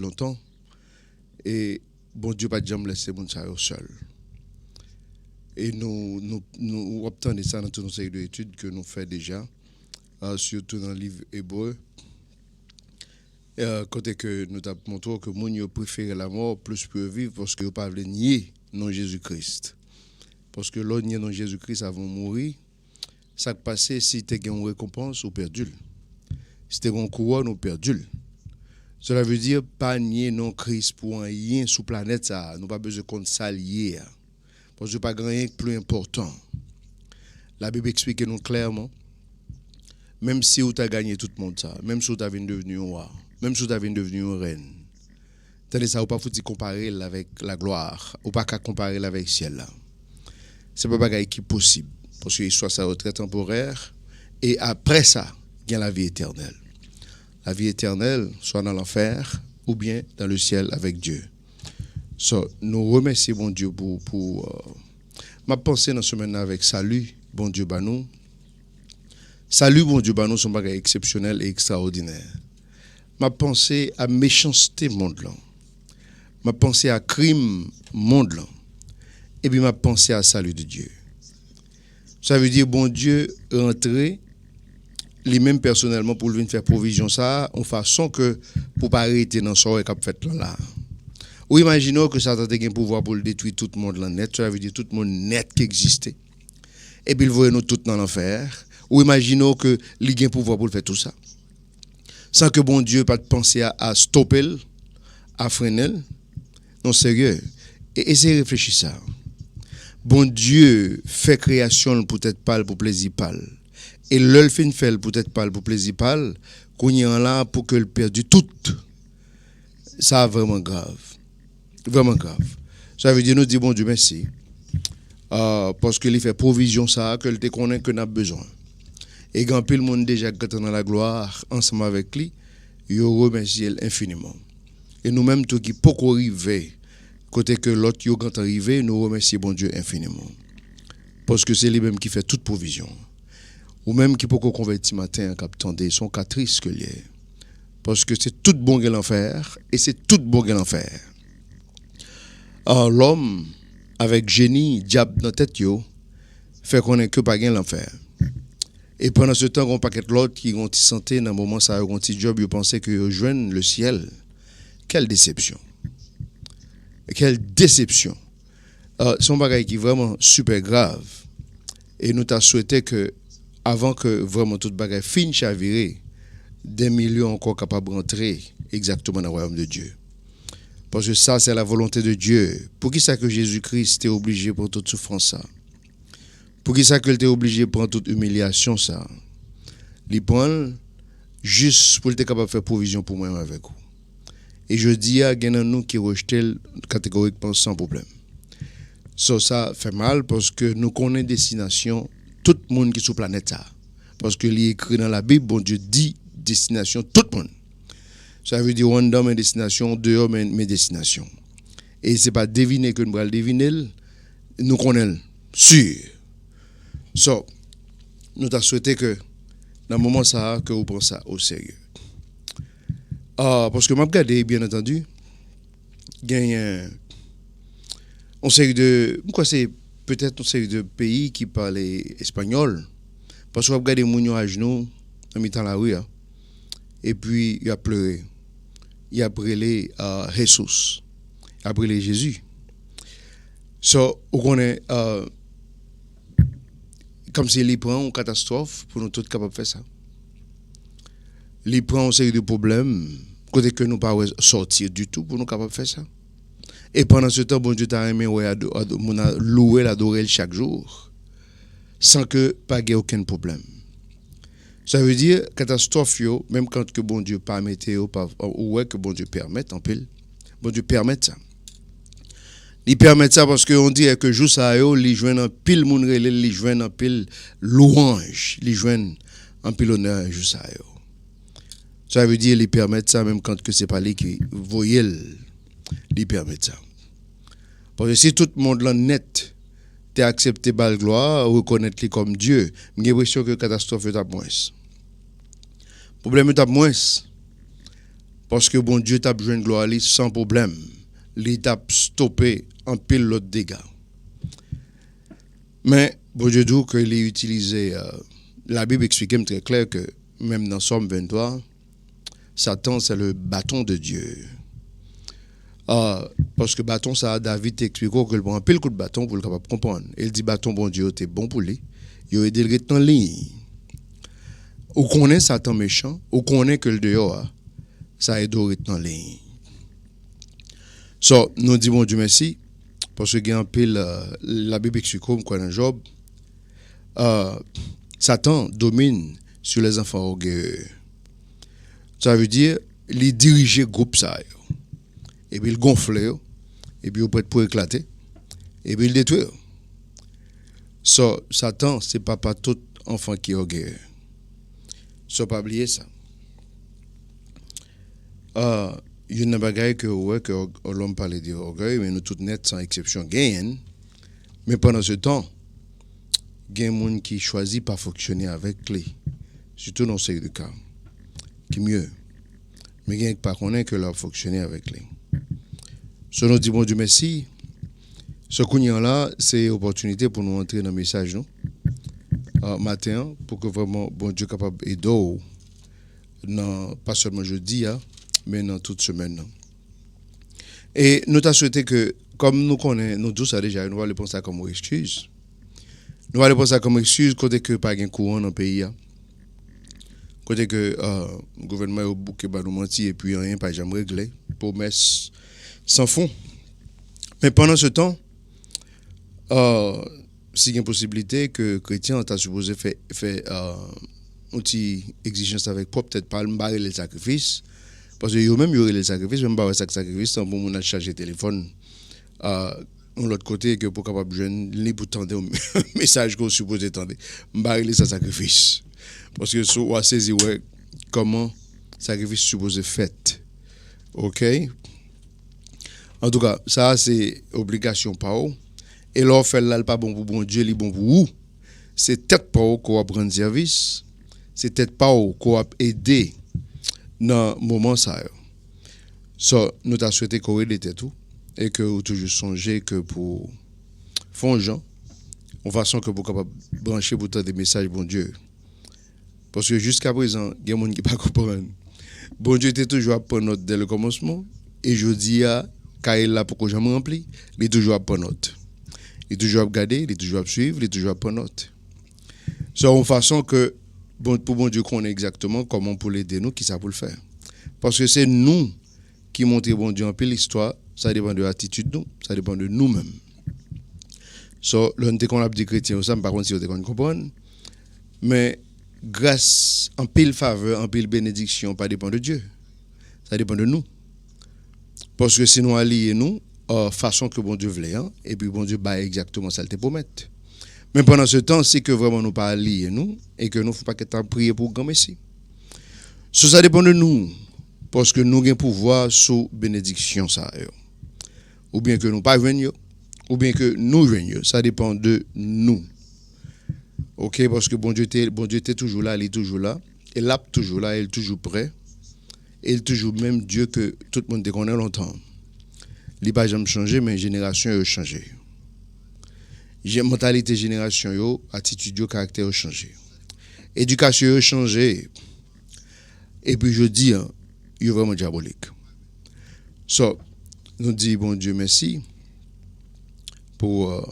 longtemps. Et bon Dieu pas jamais laisser mon ça seul. Et nous obtenons ça dans toutes nos séries d'études que nous faisons déjà, surtout dans le livre hébreu. Côté que nous avons montré que nous préférons la mort plus que vivre parce que nous ne pouvons pas nier non Jésus-Christ. Parce que l'on nie non Jésus-Christ avant de mourir, ça qui passe si tu as une récompense ou perdu. Si tu as une couronne ou perdu. Cela veut dire pas nier non Christ pour rien sur la planète ça, nous pas besoin qu'on s'allie. Parce que pas rien de plus important. La Bible explique nous clairement, même si tu as gagné tout le monde ça, même si tu as devenu un roi, même si tu as devenu une reine, tandis ça, ou pas faut comparer avec la gloire, ou pas qu'à comparer avec le ciel là. C'est pas bagaille qui est possible, parce que soit ça très temporaire, et après ça, il y a la vie éternelle. La vie éternelle, soit dans l'enfer, ou bien dans le ciel avec Dieu. So, nous remercions bon Dieu pour ma pensée dans ce semaine avec salut, bon Dieu banou. Salut, bon Dieu banou, son bagage exceptionnel et extraordinaire. Ma pensée à méchanceté monde là. Ma pensée à crime monde là. Et puis ma pensée à salut de Dieu. Ça veut dire bon Dieu rentrer lui-même personnellement pour venir faire provision ça en façon que pour pas arrêter dans ce qu'a fait là. Ou imaginons que Satan a un pouvoir pour le détruire tout le monde là net, ça veut dire tout le monde net qui existait. Et puis il voit nous tous dans l'enfer. Ou imaginons que il a un pouvoir pour le faire tout ça. Sans que bon Dieu pas de penser à stopper, à freiner. Non sérieux. Et essayez de réfléchir ça. Bon Dieu fait création peut-être pas pour plaisir pas. Et l'œil fin fait peut-être pas pour plaisir pas, qu'on y en là pour que le perdu tout. Ça vraiment grave. Vraiment grave. Ça veut dire nous dire bon Dieu merci. Parce qu'il fait provision ça que te connaît que n'a besoin. Et quand pile monde déjà qui dans la gloire ensemble avec lui, yo remercie infiniment. Et nous-mêmes tout qui peut arriver côté que l'autre yo quand arrivé, nous remercions bon Dieu infiniment. Parce que c'est lui-même qui fait toute provision. Ou même qui peut convertir matin en tendez son cas triste que lié. Parce que c'est tout bon qu'elle en faire et c'est tout bon qu'elle en faire. Alors l'homme avec génie diable dans tête yo fait qu'on est que pas gain l'enfer. Et pendant ce temps on paquet l'autre qui ont santé dans moment ça ont petit job, ils pensaient que yo joignent le ciel. Quelle déception. Quelle déception. Son bagage qui est vraiment super grave. Et nous t'a souhaité que avant que vraiment toute bagage finisse chavirer, des millions encore capables de rentrer exactement dans le royaume de Dieu. Parce que ça, c'est la volonté de Dieu. Pour qui ça que Jésus-Christ était obligé pour toute souffrance ça? Pour qui ça qu'il était obligé pour toute humiliation ça? Il prend juste pour être capable de faire provision pour moi avec vous. Et je dis à nous qui rejetent catégoriquement sans problème. Ça fait mal parce que nous connaissons destination tout le monde qui est sur la planète. Parce que il est écrit dans la Bible, bon Dieu dit destination tout le monde. Ça veut dire one homme et destination, deux hommes et destination. Et ce n'est pas deviner que nous allons deviner, nous connaissons, sûr. So, nous t'avons souhaité que dans le moment ça, que vous prenez ça au sérieux. Parce que je regardé, bien entendu, il y a une série de. Pourquoi c'est peut-être une série de pays qui parlent espagnol. Parce que je regarde les gens à genoux, en mettant la rue, et puis il a pleuré. Il a brûlé Jesus. Il a brûlé Jésus. So, on connaît, comme s'il prend une catastrophe pour nous tous capables de faire ça. Il prend une série de problèmes, côté que nous ne pouvons pas sortir du tout pour nous capables de faire ça. Et pendant ce temps, bon Dieu t'a aimé, louer, l'adorer chaque jour, sans que pas ait aucun problème. Ça veut dire catastrophe, même quand que bon Dieu permette, ou que bon Dieu permette, en pile, bon Dieu permette ça. Il permet ça parce qu'on dit que jour ça il joint en pile moun relé, il joint en pile louange, il joint en pile honneur jour ça. Ça veut dire il permet ça même quand que c'est pas lui qui voyait, il permet ça. Parce que si tout le monde là net t'es accepté par la gloire, reconnaître lui comme Dieu, j'ai l'impression que catastrophe est à moins. Problème est à moins. Parce que bon Dieu t'a besoin de gloire sans problème. Il t'a stoppé en pile l'autre dégâts. Mais bon Dieu dit qu'il est utilisé. La Bible explique très clair que même dans Somme 23, Satan c'est le bâton de Dieu. Parce que bâton ça, David t'explique qu'il prend un pile coup de bâton pour le capable comprendre. Il dit bâton bon Dieu t'es bon pour lui. Il a aidé le en ligne. Ou connaît Satan méchant, ou connaît que le dehors ça aide au en ligne. So, nous disons bon Dieu merci parce que il y a un pile la Bible explique comme quoi dans Job Satan domine sur les enfants orgueilleux. Ça veut dire il dirige groupe ça et puis il gonfle et puis il prêt pour éclater et puis il détruit. So, Satan c'est pas tout enfant qui est orgueilleux. So pas oublier ça. Il y a une bagaille que l'homme parlait d'orgueil mais nous tout net sans exception gagnent. Mais pendant ce temps il y a des gens qui choisissent pas fonctionner avec lui. Surtout dans ce cas. Qui mieux. Mais il y a pas connaît que leur fonctionner avec lui. Ce nous dit bon Dieu merci. Ce qu'on y a là, c'est une opportunité pour nous entrer dans le message nous. Matin pour que vraiment bon Dieu capable d'aider non pas seulement jeudi mais dans toute semaine. Et nous t'a souhaité que comme nous connaissons nous tous ça déjà nous allons penser ça comme excuse. Nous allons penser ça comme excuse côté que pas gain courant dans le pays. Côté que le gouvernement a bouqué ba nous menti et puis rien pas jamais réglé, promesse sans fond. Mais pendant ce temps s'il y a une possibilité que chrétien t'a supposé faire une exigence avec propre peut-être pas le les sacrifices parce que eux même ils les sacrifices même pas sacrifice pour mon a charger téléphone de l'autre côté que pour capable jeune li pour tendre message qu'on supposé tendre les sacrifice parce que so on saisi ouais comment sacrifice supposé fait. OK, en tout cas ça c'est obligation pas haut et leur fait là pas bon pour bon Dieu li bon pour vous c'est tête pas haut qu'on va prendre service c'est tête pas haut qu'on va aider dans moment ça so nous t'a souhaité corriger tout et que vous toujours songer que pour font gens en façon que vous capable brancher pour des messages bon Dieu parce que jusqu'à présent il y a des gens qui pas comprendre bon Dieu était toujours à prendre note dès le commencement et je dis à quand il là pour que jamais rempli il est toujours à prendre note il est toujours à regarder il est toujours à suivre il est toujours à prendre note c'est en façon que bon pour bon Dieu connaît exactement comment pour l'aider nous qui ça pour le faire parce que c'est nous qui montrons bon Dieu en pile l'histoire ça dépend de l'attitude nous ça dépend de nous-mêmes so l'on te qu'on a dit chrétien ça par contre si on te comprendre mais grâce en pile faveur en pile bénédiction pas dépend de Dieu ça dépend de nous parce que si nous allions nous façon que bon Dieu voulait et puis bon Dieu bat exactement ça le te promet mais pendant ce temps c'est que vraiment nous pas alliés nous et que nous faut pas que tant prier pour grand messie ça dépend de nous parce que nous avons pouvoir sous bénédiction ça ou bien que nous pas venir ou bien que nous venir ça dépend de nous. OK, parce que bon Dieu était toujours là, il est toujours là, et là toujours là, il est toujours prêt. Et il est toujours même Dieu que tout le monde connaît longtemps. Il n'a pas jamais changé, mais génération a changé. Mentalité génération, attitude, caractère a changé. Éducation a changé. Et puis je dis, il est vraiment diabolique. So, nous disons bon Dieu merci pour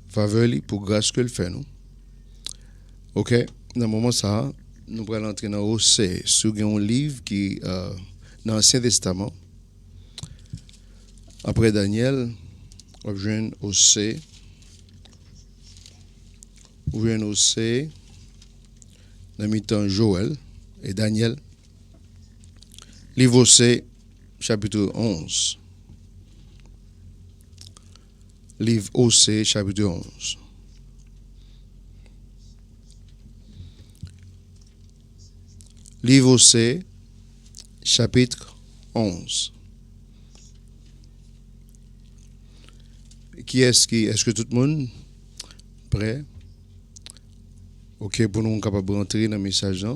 faveur, pour grâce qu'il fait nous. OK, dans le moment ça, nous allons entrer dans Osée sur un livre qui dans l'Ancien Testament. Après Daniel, on vient Osée. On vient Osée dans le temps Joël et Daniel. Livre Osée, chapitre 11. Livre Osée, chapitre 11. Livre Osée, chapitre 11. Est-ce que tout le monde prêt? OK, pour nous capables de rentrer dans le message.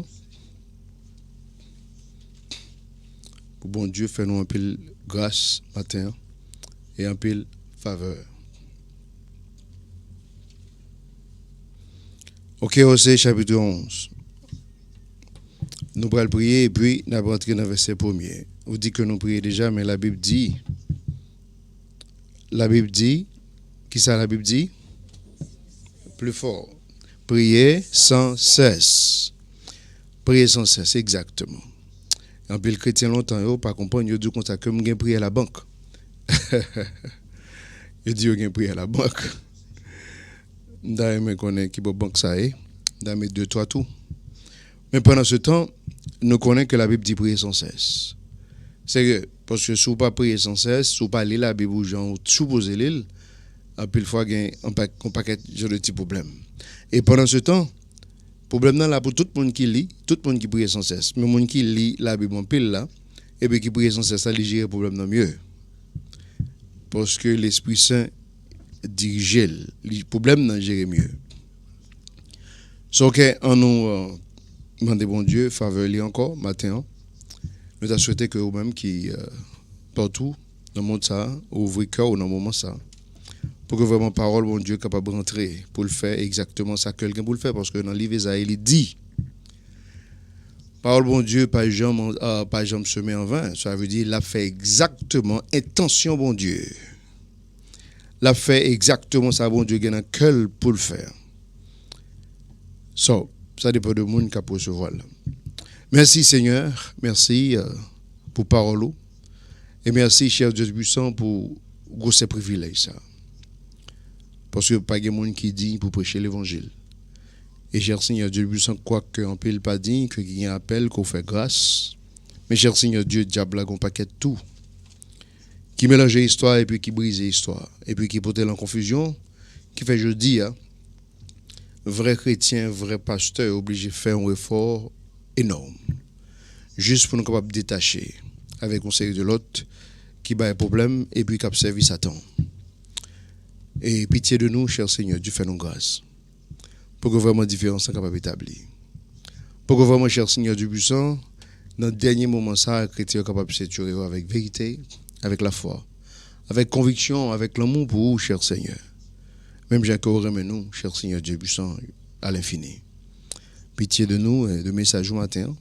pour bon Dieu faire nous un peu grâce matin et un peu faveur. Ok, Osée chapitre 11. Nous allons prier et puis nous allons entrer dans le verset premier. On dit que nous prions déjà, mais la Bible dit, qui ça la Bible dit? Plus fort. Priez sans cesse. Priez sans cesse, exactement. En plus, le chrétien longtemps, il pas comprendre, il dit comme ça que je prier à la banque. Il dit que je prier à la banque. Je connais qui est banque ça est. Je mettre 2-3 tout. Mais pendant ce temps, nous connaissons que la Bible dit prier sans cesse. C'est que, parce que si vous ne pas prier sans cesse, si vous ne pas lire la Bible ou genre supposer l'île, un peu de fois, il y a un paquet de petits problèmes. Et pendant ce temps, le problème là pour tout le monde qui lit, tout le monde qui prie sans cesse. Mais le monde qui lit la Bible en pile là, et bien qui prie sans cesse, ça lui gère le problème mieux. Parce que l'Esprit Saint dirige le problème n'a géré mieux. Donc, on nous demande bon Dieu, faveur lui encore, matin. Nous avons souhaité que vous-même qui, partout, dans le monde ça, ouvrez cœur dans le moment ça. Pour que vraiment parole, bon Dieu, capable de rentrer pour le faire exactement ça que quelqu'un pour le faire. Parce que dans le livre Isaïe, il dit, parole, bon Dieu, pas jamais semé en vain. Ça veut dire, l'a fait exactement, intention, bon Dieu. L'a fait exactement ça, bon Dieu, il y a un cœur pour le faire. Ça dépend de monde qui a recevoir. Merci Seigneur, merci pour parole. Et merci, cher Dieu puissant, pour ces privilèges. Ça. Parce que pas de monde qui dit pour prêcher l'évangile. Et cher Seigneur Dieu puissant, quoi qu'on peut pas dire, qu'il y a un appel, qu'on fait grâce. Mais cher Seigneur Dieu, diable, on paquet tout. Qui mélange l'histoire et puis qui brise l'histoire. Et puis qui porte en confusion, qui fait jeudi, vrai chrétien, vrai pasteur, obligé de faire un effort énorme. Juste pour nous capables de détacher avec un série de l'autre qui bat un problème et puis qui a servi Satan. Et pitié de nous, cher Seigneur, Dieu fait nous grâce. Pour que vraiment la différence soit capable d'établir. Pour que vraiment, cher Seigneur, Dieu puissant, dans le dernier moment, ça, le chrétien est capable de s'éturer avec vérité, avec la foi, avec conviction, avec l'amour pour vous, cher Seigneur. Même Jacques remet nous, cher Seigneur, Dieu puissant, à l'infini. Pitié de nous et de message au matin.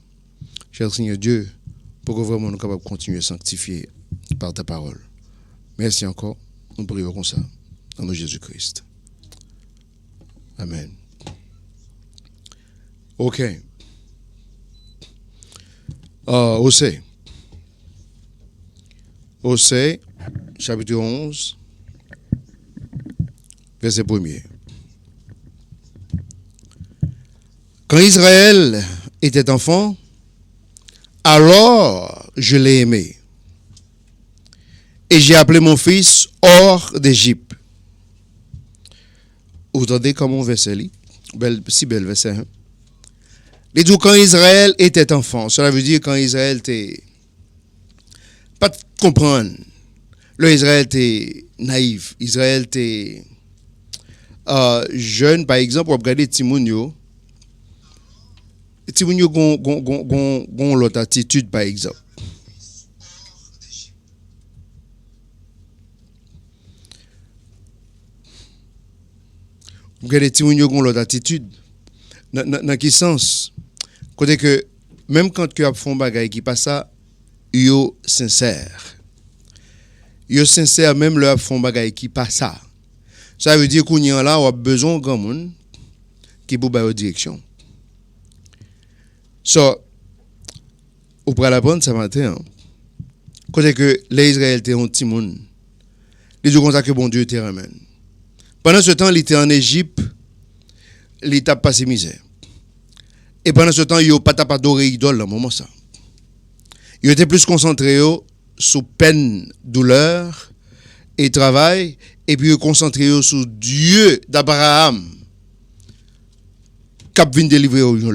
Cher Seigneur Dieu, pour que vraiment nous soyons capables de continuer à sanctifier par ta parole. Merci encore. Nous prions comme ça. Dans le nom de Jésus-Christ. Amen. OK. Osée, chapitre 11, verset 1er. Quand Israël était enfant, alors je l'ai aimé. Et j'ai appelé mon fils hors d'Égypte. Vous entendez comment verset lit? Si bel verset. Hein? Il dit quand Israël était enfant. Cela veut dire quand Israël était... Pas de comprendre. Le Israël était naïf. Israël était jeune. Par exemple, on va regarder Timounio. Timounio a l'autre attitude, par exemple. Vous regardez Timounio a l'autre attitude. Dans quel sens? Côté que même quand tu as fait un bagage qui passe ça, yo sincère. Yo sincère même le font bagage qui passe ça. Ça veut dire qu'on y a là on a besoin de grand monde qui pour ba direction. Ou pour l'apprendre ce matin. Côté que les Israéliens étaient un petit monde. Les jours comme ça que bon Dieu te ramène. Pendant ce temps, il était en Égypte, il était passé misère. Et pendant ce temps, il n'a pas adoré idole dans le moment ça. Il était plus concentré sur peine, douleur et travail, et puis concentré sur Dieu d'Abraham, qui vient délivrer au jour.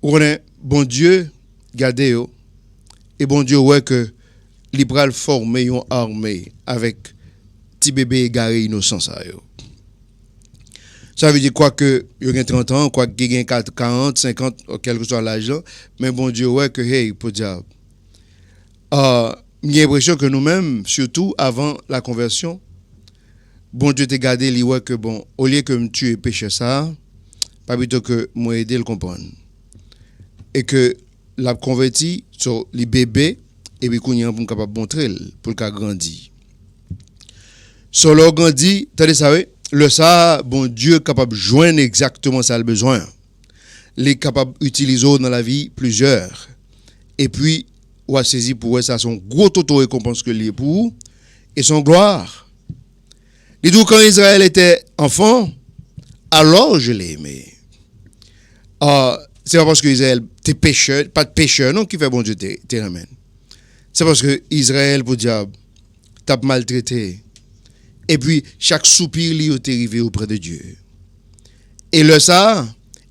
Vous connaissez, bon Dieu, gardez yo, et bon Dieu, ouais que l'Ibral former une armée avec petit bébé égaré innocent ça yo. Ça veut dire quoi que il y a 30 ans, quoi qu'il y a 40, 50, quel que soit l'âge, mais bon Dieu, ouais, que hey, pour diable. J'ai l'impression que nous-mêmes, surtout avant la conversion, bon Dieu t'a gardé, il ouais que bon, au lieu que me tuer péché ça, pas plutôt que moi aider le comprendre. Et que l'a converti sur les bébés, et puis qu'on y a pour capable montrer pour le grandir. Sur le grandi, t'as ça, le ça, bon Dieu capable de joindre exactement ça le besoin. Les capable d'utiliser dans la vie plusieurs. Et puis, on a saisi pour ça son gros auto-récompense que lié pour et son gloire. Et donc, quand Israël était enfant, alors je l'ai aimé. C'est pas parce que Israël était pécheur, pas de pécheur, non, qui fait bon Dieu te ramène. C'est parce que Israël, pour diable, t'a maltraité. Et puis, chaque soupir lui est arrivé auprès de Dieu. Et le ça,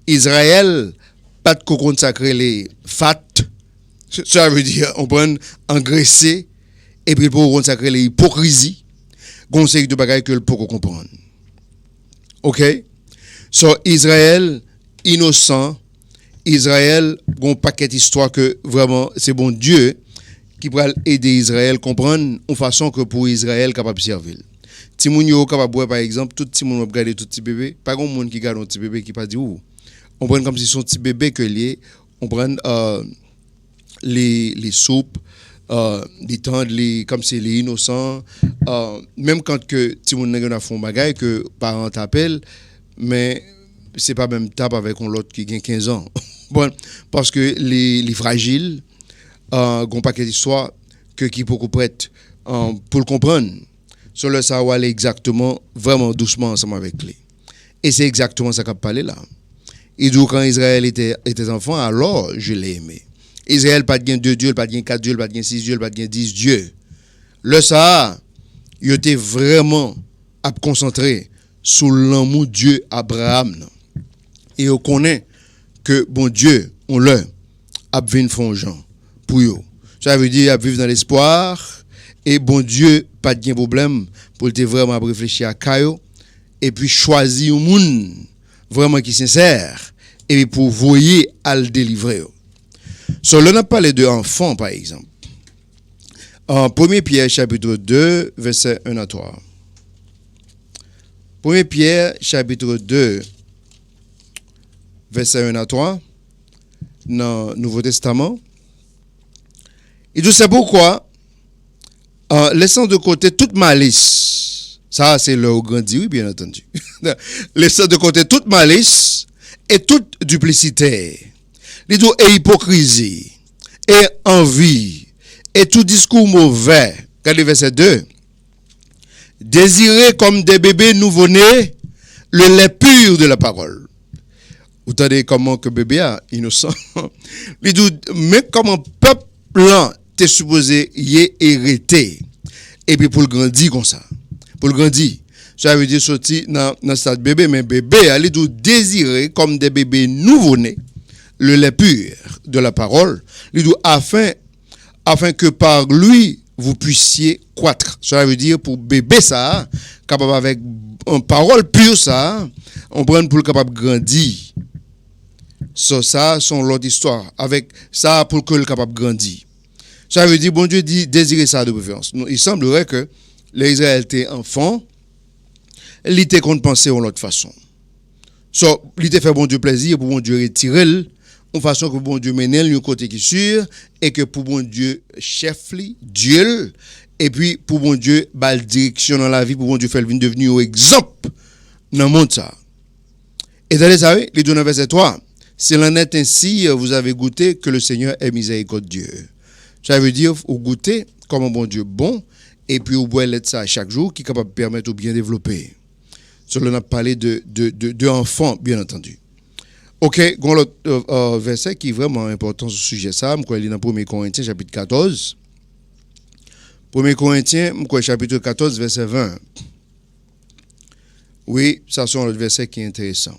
Israël, pas de cocon sacré les fat. Ça veut dire, on prend engraisser, et puis pour consacrer les hypocrisies, conseil de bagaille que le pour comprendre. OK? So, Israël, innocent, Israël, un paquet d'histoires que vraiment, c'est bon Dieu qui va aider Israël à comprendre en façon que pour Israël capable de servir. Si moun yo capable boire par exemple, tout petit monde regarder tout petit bébé, pas grand monde qui regarde un petit bébé qui pas dit où. On prend comme si son petit bébé que lié, on prend les soupes, les tendres, comme c'est les innocents, même quand que petit monde n'a font bagaille que parents t'appellent, mais c'est pas même tape avec l'autre qui a 15 ans. Bon, parce que les fragiles, gon paquet d'histoire que qui beaucoup prête pour le comprendre. Sur le savoir aller exactement, vraiment doucement ensemble avec lui. Et c'est exactement ça qu'a parlé là. Et donc quand Israël était enfant, alors je l'ai aimé. Israël pas de 2 dieux, pas de 4 dieux, pas de 6 dieux, pas de 10 dieux. Le ça, il était vraiment à concentrer sur l'amour de Dieu Abraham. Et on connaît que bon Dieu, on l'a a vinn font gens pour eux. Ça veut dire à vivre dans l'espoir et bon Dieu pas de problème pour te vraiment réfléchir à Kayo et puis choisir un monde vraiment qui sincère et puis pour voyer à le délivrer. So, là, on a parlé de enfants, par exemple. En 1 Pierre, chapitre 2, verset 1 à 3. 1 Pierre, chapitre 2, verset 1 à 3, dans le Nouveau Testament. Et tout c'est pourquoi, laissant de côté toute malice, ça c'est le grandi, oui, bien entendu. Laissant de côté toute malice et toute duplicité, et hypocrisie, et envie, et tout discours mauvais. Regardez verset 2. Désirez comme des bébés nouveau-nés le lait pur de la parole. Vous entendez comment que bébé a innocent. Mais comment peuple blanc t'es supposé y hériter. Et puis pour le grandir comme ça. Pour le grandir. Ça veut dire sortir dans stade bébé, mais bébé, allez tout désirer comme des bébés nouveau-nés le lait pur de la parole, afin que par lui vous puissiez croître. Ça veut dire pour bébé ça, capable avec une parole pure ça, on prend pour le capable grandir. Ça sont l'autre histoire avec ça pour que le capable grandir. Ça veut dire bon Dieu dit désirer ça de préférence. Il semblerait que les Israéliens étaient enfants, ils étaient qu'on pensait en l'autre façon. Ils étaient fait bon Dieu plaisir pour bon Dieu retirer en façon que bon Dieu mène le côté qui est sûr et que pour bon Dieu chef Dieu et puis pour bon Dieu bal direction dans la vie pour bon Dieu faire devenir un exemple dans le monde ça. Et dans les savez, les 2 verset 3, c'est l'en est ainsi vous avez goûté que le Seigneur est miséricordieux. Ça veut dire vous goûter comme un bon Dieu bon et puis vous boire ça chaque jour qui est capable de permettre de bien développer. Cela n'a parlé de enfants bien entendu. OK, on l'autre verset qui est vraiment important sur ce sujet ça, il est dans 1 Corinthiens chapitre 14. 1 Corinthiens chapitre 14 verset 20. Oui, ça c'est un autre verset qui est intéressant.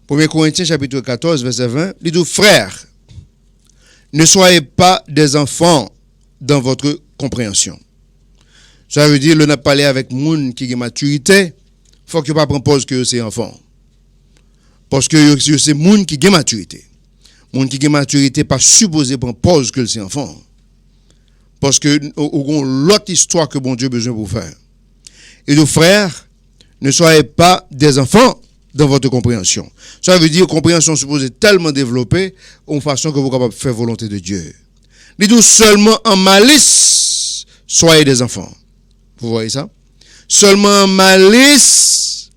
1 Corinthiens chapitre 14 verset 20, il dit frères, ne soyez pas des enfants dans votre compréhension. Ça veut dire le n'a parlé avec moun qui a maturité, faut que pas prendre pause que c'est enfant. Parce que c'est monde qui a maturité. Monde qui a maturité pas supposé prendre pause que c'est enfant. Parce que l'autre histoire que bon Dieu a besoin pour faire. Et nos frères, ne soyez pas des enfants dans votre compréhension. Ça veut dire compréhension supposée tellement développée en façon que vous êtes capable de faire volonté de Dieu. Dites-nous seulement en malice, soyez des enfants. Vous voyez ça? Seulement en malice,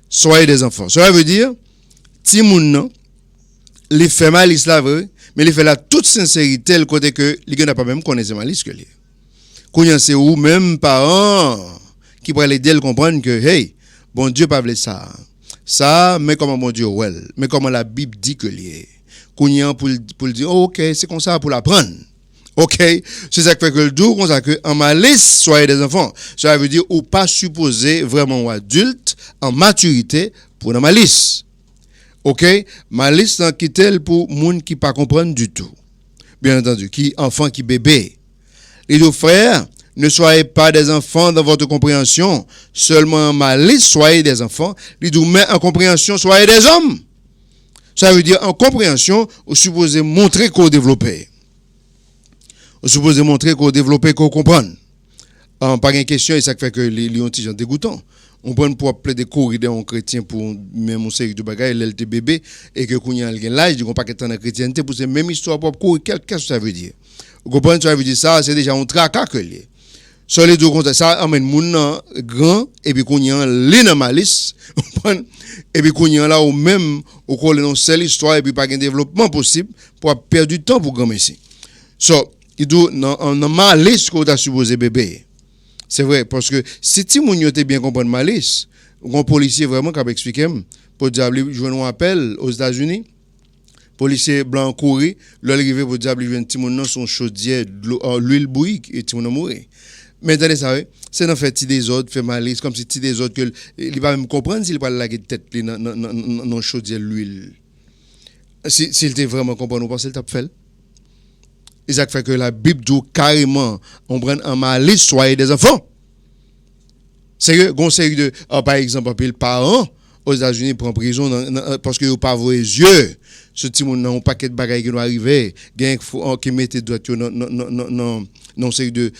soyez des enfants. Ça veut dire, Timoun, il fait malice là, mais il fait la toute sincérité, le côté que il n'a pas même connaissé malice que lui. Quand c'est ou même parents qui pourraient l'aider à comprendre que, hey, bon Dieu pas voulu ça. Ça, mais comment mon Dieu, well, mais comment la Bible dit que lui. Quand pour dire, oh, ok, c'est comme ça pour l'apprendre. Ok, c'est ça qui fait que le doux, comme ça que en malice, soyez des enfants. Ça veut dire ou pas supposé vraiment adulte en maturité pour la malice. Ok, malice dans qui tel pour monde qui pas comprendre du tout. Bien entendu, qui enfant qui bébé. Les deux frères, ne soyez pas des enfants dans votre compréhension, seulement en malice, soyez des enfants. Les deux mais en compréhension, soyez des hommes. Ça veut dire en compréhension, vous supposez montrer qu'on développe. Vous supposez montrer qu'on développe, qu'on comprend. Pas une question, et ça fait que les gens sont dégoûtants. On prend pour appeler des corridors en chrétien pour même une série de bagages, l'LT bébé, et que quand il y a l'âge, ils ne pas qu'être dans la chrétienté pour cette même histoire pour courir. Qu'est-ce que ça veut dire? Vous comprenez, ça veut dire ça, c'est déjà un tracas que les. Sur les deux comptes, ça amène mon grand, et puis qu'on y a l'un malice, et puis qu'on y a là au même, au cours de une seule histoire, et puis pas un développement possible pour perdre du temps pour grand ici. So, il doit, en malice qu'on a supposé bébé. C'est vrai, parce que si tu m'as bien compris malice, un policier vraiment qui a expliqué, pour dire, je un appel aux États-Unis, policier blanc couru, l'arrivé pour dire, je un petit monde son chaudière, l'huile bouillie, et tout le monde mourir. Mais attendez ça, c'est en fait des autres, fait malice, comme si des autres, que il va même comprendre s'il va la tête dans chaudière l'huile. S'il était vraiment comprendre, vous pensez qu'il t'a fait? Et ça fait que la Bible dit carrément, on prend en malice, soyez des enfants. C'est que, conseil de, par exemple, le parent aux États-Unis prend prison parce que vous pas vos yeux. Ce petit monde n'a un paquet de bagages qui doit arriver, qui mettent doigts non c'est de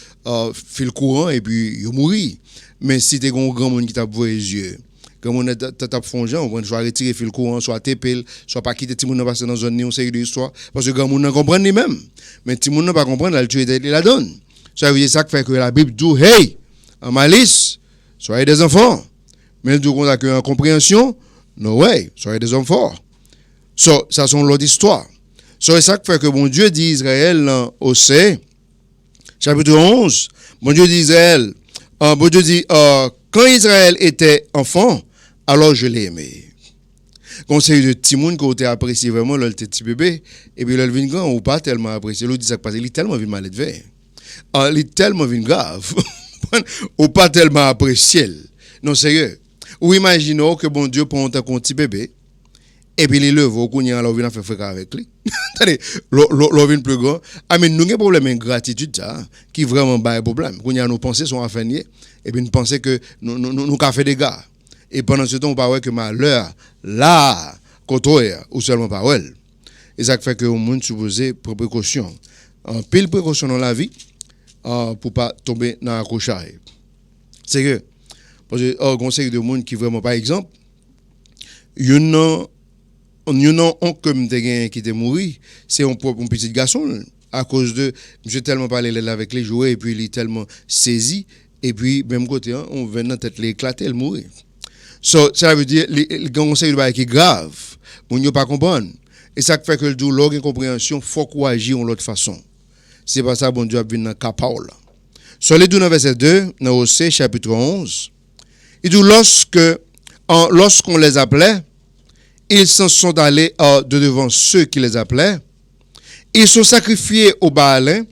fil courant et puis il mourit. Mais si tu es un grand monde qui t'a vos yeux, comme on t'a fongé, on va soit retirer fil courant, soit TPL, soit pas quitter petit monde passer dans zone une série d'histoire parce que grand monde ne comprend ni même. Mais petit monde ne pas comprendre, la tuer la donne. Ça veut dire ça qui fait que la Bible dit hey, en malice, soyez des enfants. Mais du coup, on a que en compréhension, no way, soyez des hommes forts. So, ça sont l'autre histoire. So, c'est ça qui fait que bon Dieu dit Israël dans Osée, chapitre 11, bon Dieu dit Israël, bon Dieu dit, quand Israël était enfant, alors je l'ai aimé. Conseil de Timoun qui a apprécié vraiment le petit bébé, et puis le vin grand, ou pas tellement apprécié, l'autre dit ça parce qu'il est tellement vu mal élevé. Il est tellement vu grave, ou pas tellement apprécié. Non, sérieux. Ou imaginons que bon Dieu prend un petit bébé, et puis il lève au couillon, alors il vient faire frère avec lui. Attendez, l'on vient plus grand. Ah, mais nous avons un problème d'ingratitude, ça, qui vraiment pas un problème. Quand nos pensées sont affainées, et puis nous pensons que nous avons fait des gars. Et pendant ce temps, on parle que malheur, là, côté, ou seulement parole. Et ça fait que le monde supposé pour précaution. Pile précaution dans la vie, pour pas tomber dans l'accrochage. C'est que, parce que, conseil de monde qui vraiment, par exemple, il y en a un comme qui était mort, c'est un petit garçon, à cause de, j'ai tellement parlé avec les jouets, et puis il est tellement saisi, et puis, même côté, on vient dans tête l'éclater, elle mourit. So, ça veut dire, le conseil de qui est grave, on ne pas comprendre. Et ça fait que le douleur, l'incompréhension, il faut qu'on agisse de l'autre façon. C'est pas ça, bon Dieu a venu dans Kapaola. Sur les 12 verset 2, dans Osée, chapitre 11, il dit, lorsqu'on les appelait, ils s'en sont allés de devant ceux qui les appelaient, ils sont sacrifiés aux Baalins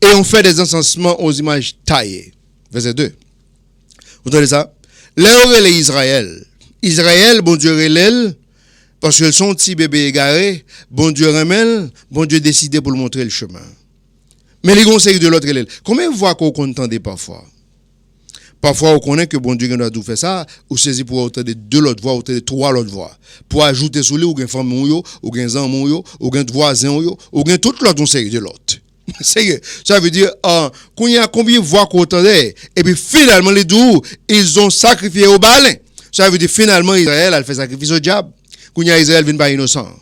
et ont fait des encensements aux images taillées. Verset 2. Vous entendez ça? Les Israël. Israël, bon Dieu relève, parce qu'ils sont petits bébés égarés, bon Dieu remèle, bon Dieu décidé pour le montrer le chemin. Mais les conseils de l'autre relève. Combien de fois qu'on contendait parfois? Parfois, on connaît que bon Dieu doit tout faire ça, ou saisir pour autant de deux l'autre voix, autant de trois l'autre voix. Pour ajouter sur lui, ou gain femme ou gain zan ou gain voisin ou gain toute l'autre série de l'autre. Sérieux. Ça veut dire, qu'on y a combien de voix qu'on entendait, et puis finalement, les deux, ils ont sacrifié au balin. Ça veut dire, finalement, Israël a fait sacrifice au diable. Qu'on y a Israël vient pas innocent.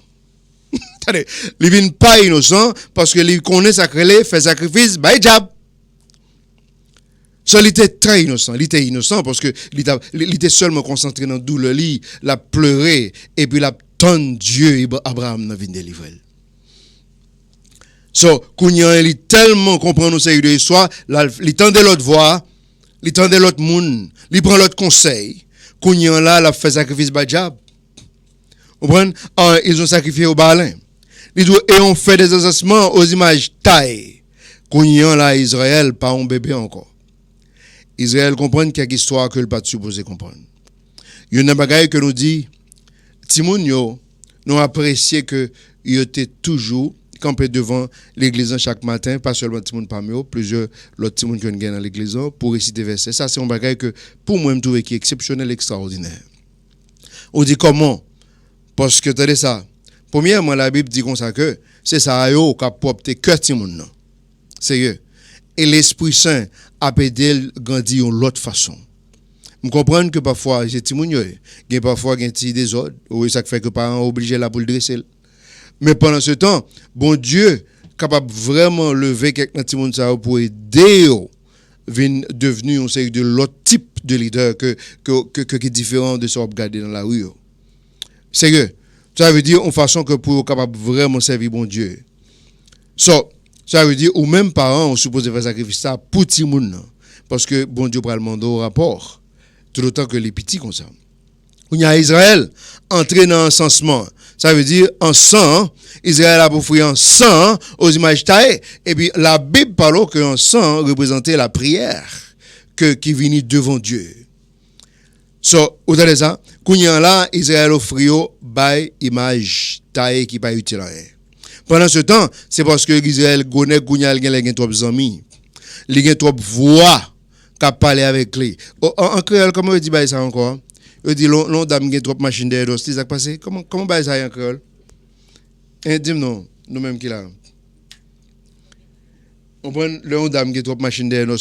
Attendez, il vient pas innocent parce que il connaît sacré, fait sacrifice, bah, diable. Ça, il était très innocent. Il était innocent parce que il était seulement concentré dans douleur, il a pleuré, et puis il a tant Dieu, Abraham n'a venu délivrer. So, Kounyan, il tellement comprend nos séries de l'histoire, il tendait l'autre voix, il tendait l'autre monde, il prend l'autre conseil. Kounyan là, il a fait sacrifice Bajab. Vous comprenez? Ils ont sacrifié au balin. Et on fait des assassins aux images taille. Kounyan là, Israël, pas un bébé encore. Israël comprend quelque histoire que le pas supposé comprendre. Il y a une bagaille que nous dit, Timoun yo, nous apprécié que il était toujours campé devant l'église chaque matin, pas seulement Timoun parmi eux, plusieurs l'autre Timoun qui ont gagné dans l'église pour réciter versets. Ça c'est un bagaille que pour moi je trouve qui est exceptionnel, extraordinaire. On dit comment? Parce que attendez ça. Premièrement la Bible dit comme ça que c'est ça yo qui a porté que Timoun non. Sérieux. Et l'Esprit Saint a aidé grandir de l'autre façon. Je comprends que parfois, j'ai des gens, parfois des désordres, ou ça fait que les parents sont obligés là pour le dresser. Mais pendant ce temps, bon Dieu est capable vraiment lever quelqu'un de pour aider devenir de l'autre type de leader qui est différent de ce qu'on regarde dans la rue. Sérieux. Ça veut dire une façon que pour capable vraiment servir bon Dieu. Ça veut dire, ou même parents, on suppose faire sacrifice ça pour tout le monde. Parce que bon Dieu prend le monde au rapport. Tout autant que les petits comme ça. Il y a Israël entré dans l'encensement. Ça veut dire, en sang, Israël a offert en sang aux images taillées. Et puis la Bible parle que en sang représentait la prière qui venait devant Dieu. Vous avez ça? Quand il y a là, Israël offre by image taillée qui n'est pas utile à rien. Pendant ce temps, c'est parce que Israël connaît qu'il y a trop d'amis. Il y a trop de voix qui parlent avec lui. En créole, comment on dit ça encore? On dit l'on dame qui a trop de machines derrière. C'est ça qui passe? Comment on dit ça en créole? Dis-moi, nous-mêmes qui là. On prend l'on dame qui a trop de machines derrière.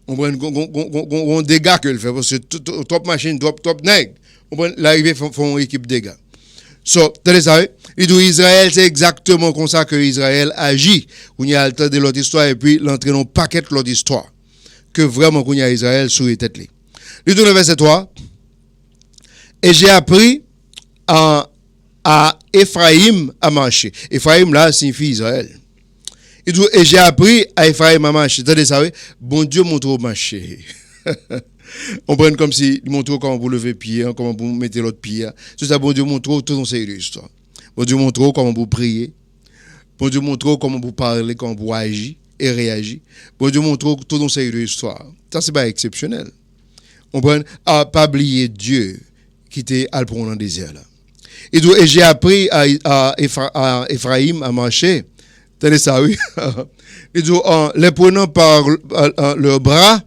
On prend un dégât qu'il fait. Parce que trop de machines, trop nègres. On prend l'arrivée font une équipe de dégâts. Tenez ça, il dit Israël, c'est exactement comme ça que Israël agit. On y a le temps de l'autre histoire et puis l'entrée dans un paquet de l'autre histoire. Que vraiment qu'on y a Israël sur les têtes. Il dit dans le verset 3, et j'ai appris à Ephraïm à marcher. Ephraïm là signifie Israël. Il dit, et j'ai appris à Ephraïm à marcher. Tenez ça, bon Dieu montre au marcher. On prend comme si il montre comment vous lever pied, comment vous mettez l'autre pied. C'est ça, bon Dieu montre tout dans ces histoires. Bon Dieu montre comment vous priez. Bon Dieu montre comment vous parlez, comment vous agissez et réagissez. Bon Dieu montre tout dans ces histoires. Ça, c'est pas exceptionnel. On prend à pas oublier Dieu qui était à le prendre dans le désert là. Et j'ai appris à Ephraïm à marcher. Tenez ça, oui. Et les prenant par leur bras,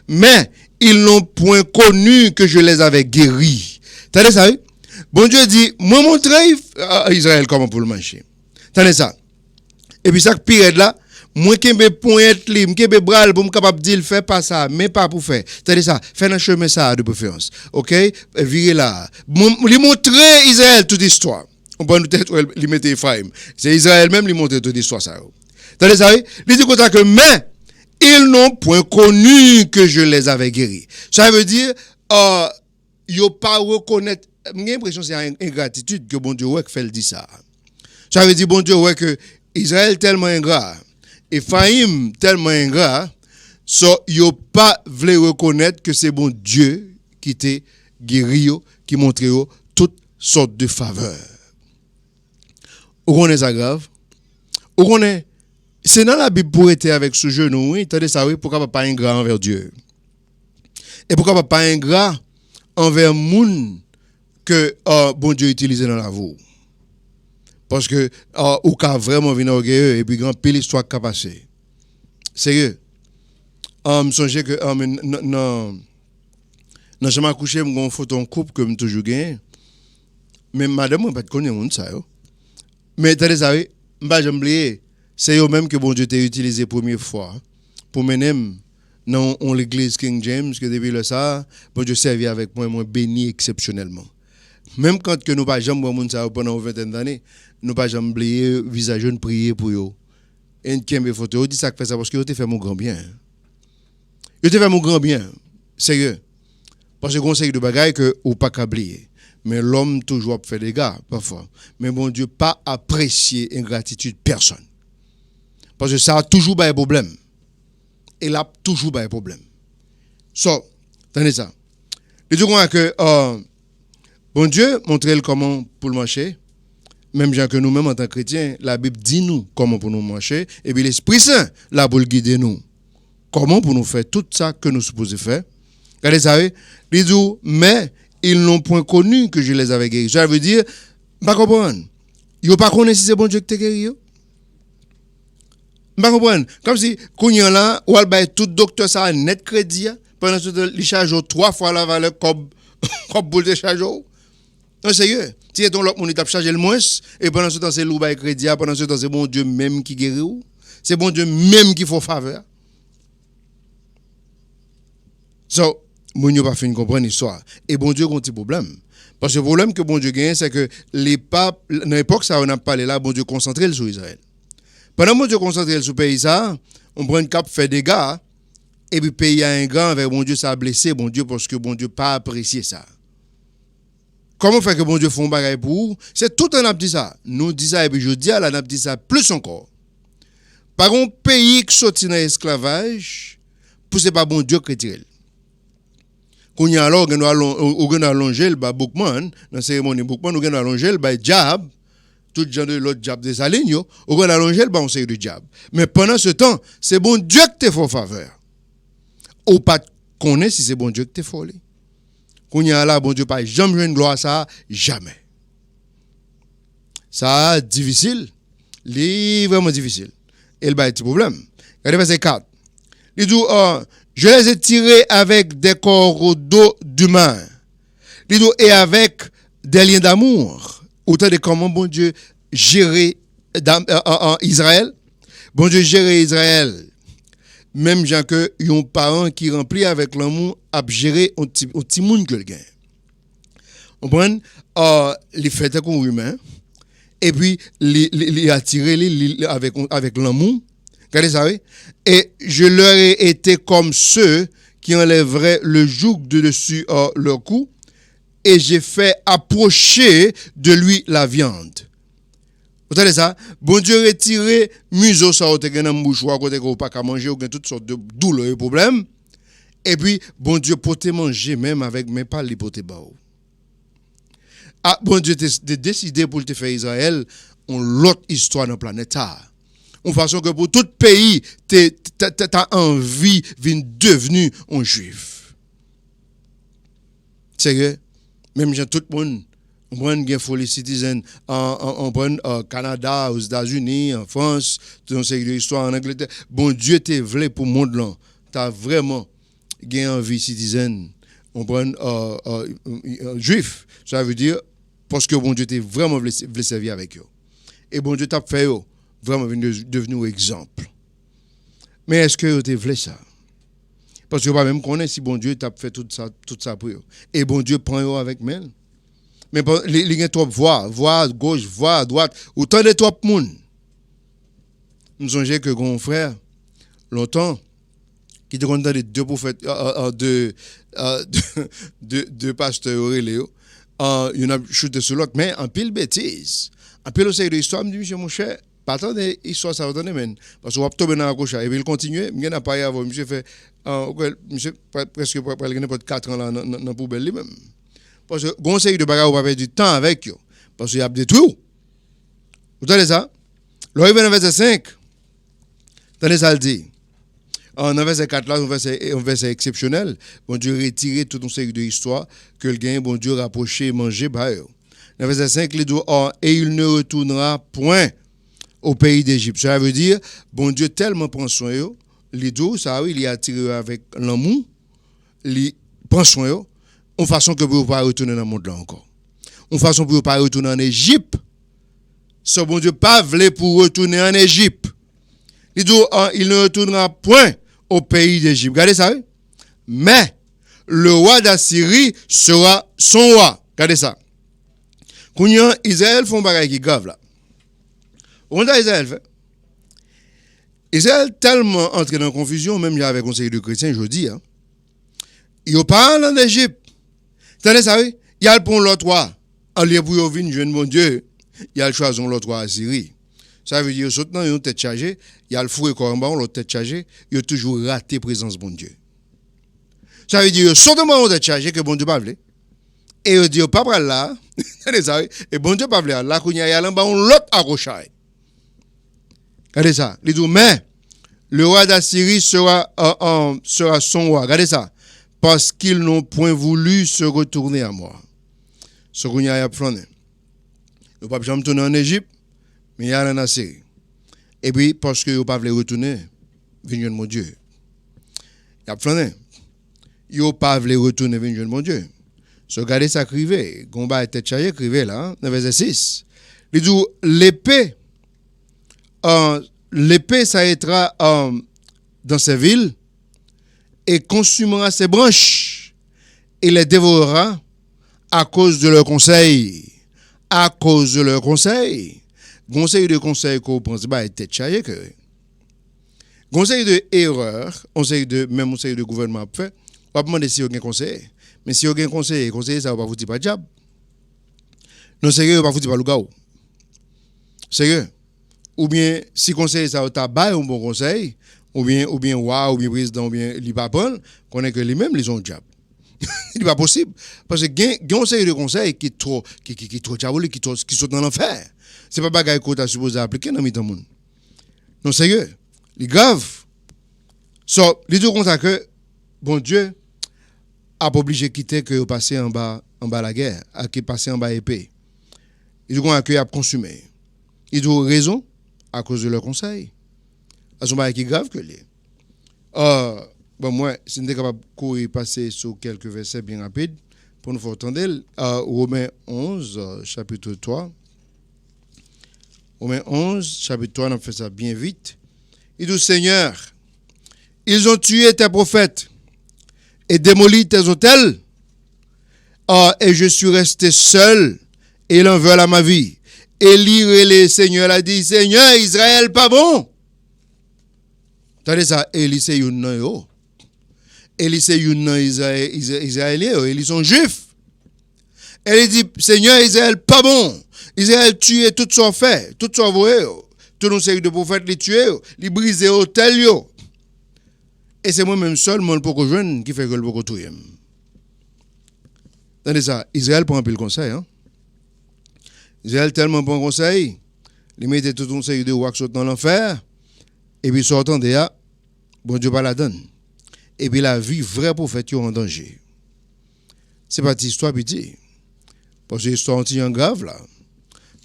mais ils n'ont point connu que je les avais guéris. Tenez ça, oui? Bon Dieu dit, moi montrer à Israël comment pour le marcher. Tenez ça. Et puis ça pire là, moi qui me pointe li, qui me bral pour me capable dire faire pas ça, mais pas pour faire. Tenez ça, faire un chemin ça de préférence. OK? Virez là. Lui montrer Israël toute histoire. On peut peut-être lui mettre Ephraim. C'est Israël même lui montrer toute histoire ça. Tenez ça, oui? Il dit comme ça que mais ils n'ont point connu que je les avais guéris. Ça veut dire, ils n'ont pas reconnaître. J'ai l'impression que c'est une ingratitude que bon Dieu fait le dit ça. Ça veut dire, bon Dieu que Israël tellement ingrat, Ephraim tellement ingrat, ils n'ont pas voulu reconnaître que c'est bon Dieu qui t'a guéri, qui montre toutes sortes de faveurs. Où on est ça grave? Où on est? C'est dans la Bible pour être avec ce genou, oui, attendez ça, oui, pourquoi pas ingrat envers Dieu? Et pourquoi pas ingrat envers moun que bon Dieu utilise dans la vie? Parce que ou ka vraiment venir orgueilleux et puis grand pile histoire qui a passé. Sérieux. me songe que non jamais accouché mon photo en couple que me toujours gagné. Mais madame moi pas de connaître monde ça yo. Mais t'as ça m'pas jamais oublier, c'est eux même que bon Dieu t'a utilisé première fois pour mener dans l'église King James que depuis le ça, bon Dieu servi avec moi béni exceptionnellement. Même quand que nous pas jamais voir monde ça pendant 20 d'années, nous pas jamais oublier visage de prier pour eux. Et qui aime photo dit ça fait ça parce que yo te fait mon grand bien. Yo te fait mon grand bien. Sérieux. Parce que conseil de bagaille que ou pas oublier. Mais l'homme toujours fait des gars parfois. Mais bon Dieu pas apprécier ingratitude personne. Parce que ça a toujours un problème. Et là toujours un problème. So, tenez ça. Je dis que bon Dieu montre comment pour le marcher. Même gens que nous-mêmes en tant que chrétiens, la Bible dit nous comment pour nous marcher. Et puis l'Esprit Saint là pour le guider nous. Comment pour nous faire tout ça que nous supposons faire. Regardez ça, il dit, mais ils n'ont point connu que je les avais guéris. Ça veut dire, pas comprendre. Ils n'ont pas connu si c'est bon Dieu qui t'a guéri. Pas comprendre. Comme si, quand il y a là, ou al tout docteur ça a net crédit, pendant ce temps, il charge 3 fois la valeur comme boule de charge. Non, sérieux. Si ton l'autre, on t'a chargé le moins, et pendant ce temps, c'est l'ou bail crédit, pendant ce temps, c'est bon Dieu même qui guérit. C'est bon Dieu même qui fait faveur. So, mon Dieu pas fin comprendre l'histoire. Et bon Dieu a un petit problème. Parce que le problème que bon Dieu gagne, c'est que les papes, dans l'époque ça on a parlé là, bon Dieu concentré sur Israël. Pendant que bon Dieu concentré sur le pays ça, on prend une cap fait des gars, et puis le pays a un grand avec bon Dieu ça a blessé bon Dieu parce que bon Dieu pas apprécié ça. Comment faire que bon Dieu font bagaille pour? C'est tout un dit ça. Nous dit ça et puis je dis à la dit ça plus encore. Par un pays qui sorti dans l'esclavage, pour c'est pas bon Dieu qui retire. Quand y a alors on a allongé le Bookman dans cérémonie Bookman on a allongé le Jab tout genre de l'autre Jab des alignes on a allongé le on sait de Jab mais pendant ce temps c'est bon Dieu qui te fait faveur ou pas connaît si c'est bon Dieu qui te fait quand y a là bon Dieu pas jamais une gloire ça jamais ça difficile vraiment difficile et le petit problème regardez verset 4 il dit je les ai tirés avec des cordeaux d'humains et avec des liens d'amour. Autant de comment bon Dieu gérer Israël. Bon Dieu gérer Israël. Même gens que yon parents qui rempli avec l'amour à gérer un petit monde que le gain. On prend les fêtes comme humains et puis les attirer avec l'amour. Regardez ça, oui. Et je leur ai été comme ceux qui enlèveraient le joug de dessus leur cou, et j'ai fait approcher de lui la viande. Vous savez ça? Bon Dieu retiré museau ça au te dans mouchoir côté qu'on pas qu'à manger ou toutes sortes de douleurs et problèmes. Et puis bon Dieu pote manger même avec mais pas les pote ba. Ah bon Dieu te décidé pour te faire Israël on l'autre histoire dans la planète. En façon que pour tout pays, t'as envie de devenir un juif. Sérieux? Même j'ai tout le monde, on prend des folie citoyens on prend Canada, aux États-Unis, en France, dans cette histoire en Angleterre. Bon Dieu te voulu pour le monde là. T'as vraiment envie citoyenne. On prend juif. Ça veut dire parce que bon Dieu te vraiment voulu servir avec eux. Et bon Dieu t'a fait eux. Vraiment devenu exemple. Mais est-ce que vous voulez ça? Parce que vous ne pouvez même connaître si bon Dieu t'a fait tout ça pour eux. Et bon Dieu prend eux avec mêle. Mais les gens trop voix à gauche, voix à droite, autant de trop monde. Nous songeons que mon frère, longtemps, qui était content de deux prophètes, deux pasteurs Auréléo, il y en a chuté sur l'autre, mais en pile bêtise. En pile aussi de l'histoire, me dit, monsieur mon cher, pas tant d'histoire ça va donner men parce que on va tomber dans la gauche et puis il continue il n'a pas avant monsieur fait monsieur presque pour gagner pour 4 ans là dans poubelle lui même parce que conseil de bagarre on va perdre du temps avec eux parce qu'il y a détruit vous entendez ça l'arrivé dans verset 5 attendez ça le dit en verset 4 là un verset exceptionnel bon Dieu retirer tout un série de histoire que le gain bon Dieu rapprocher manger bah eux dans verset 5 il dit et il ne retournera point au pays d'Égypte. Ça veut dire, bon Dieu tellement prend soin d'eux, les deux, ça oui, il est attiré avec l'amour, il prend soin, en façon que vous ne pas retourner dans le monde là encore. En façon pour ne pas retourner en Égypte. Ce bon Dieu pas voulu pour retourner en Égypte. Il dit, il ne retournera point au pays d'Égypte. Regardez ça, oui? Mais le roi d'Assyrie sera son roi. Regardez ça. Quand Israël font bagaille qui grave là. On a Israël fait. Israël tellement entré dans la confusion, même avec le conseil de chrétiens, je dis, hein. Il parle en Égypte. Attendez ça, oui? Il y a le pont l'autre roi. En lieu pour venir jeune mon Dieu, il y a le choix de l'autre roi Assyrie. Ça veut dire, sautant, ils ont tête chargée, il y a le fou et corban, l'autre tête chargée, il a toujours raté présence bon Dieu. Ça veut dire, sautant, on tête chargée, que bon Dieu pas voulu. Et il dit, pas par là, et bon Dieu pas voulu, là, qu'on y a l'autre accrochage. Regardez ça. Il dit, mais le roi d'Assyrie sera son roi. Regardez ça. Parce qu'ils n'ont point voulu se retourner à moi. Ce qu'on y a plané. Ils ne pas jamais retourner en Égypte, mais il y a en Assyrie. Et puis, parce qu'ils n'ont pas voulu retourner, venir mon Dieu. Il y a plané. Ils n'ont pas voulu retourner, venir mon Dieu. So, regardez ça, crivé. Gomba était chargé, crivé là, dans verset 6. Il dit, l'épée s'arrêtera dans ces villes et consumera ses branches et les dévorera à cause de leur conseil. À cause de leur conseil. Conseil de qu'on pense pas être chargé que. Conseil de erreur, même conseil de gouvernement fait, on va demander si il y a un conseil. Mais si il y a un conseil, ça va pas vous dire pas diable. Non, sérieux, va vous dire pas le gars. Sérieux. Ou bien, si conseil ça t'a bail un bon conseil, ou bien roi, ou bien président, ou bien il va prendre, qu'on est que lui-même, ils ont diable. Il n'est pas possible. Parce que il y a un série de conseils qui est trop diabolique, qui sont dans l'enfer. Ce n'est pas bagaille qu'on t'a supposé appliquer dans le monde. Non, sérieux. Il est grave. So, les deux constats que, bon Dieu, a pas obligé de quitter que passer en bas la guerre, à qui passer en bas épée. Il doit accueillir à consumer. Il doit raison à cause de leur conseil. À son qui est grave que les. Bon, moi, si nous sommes capables de courir passer sur quelques versets bien rapides, pour nous faire entendre, Romains 11, chapitre 3. Romains 11, chapitre 3, on fait ça bien vite. Il dit, Seigneur, ils ont tué tes prophètes et démoli tes autels, et je suis resté seul, et ils en veulent à ma vie. Élie, le Seigneur a dit, Seigneur, Israël, pas bon. Attendez ça, Élie, c'est un nom. Élie, c'est un nom israélien, Élie, sont juifs. Elle dit, Seigneur, Israël, pas bon. Israël tué tout son fait, tout son voie, tout nos série de prophètes, les tuer, les briser au tel yo. Et c'est moi-même seul, mon pour jeune, qui fait que le pour tout. Attendez ça, Israël prend un peu le conseil, hein. Israël tellement bon conseil, il mettait tout un série de rois qui sont dans l'enfer, et puis sortant de là, bon Dieu pas la donne. Et puis la vie vraie prophète en danger. C'est pas une histoire pitié. Parce que l'histoire est grave là.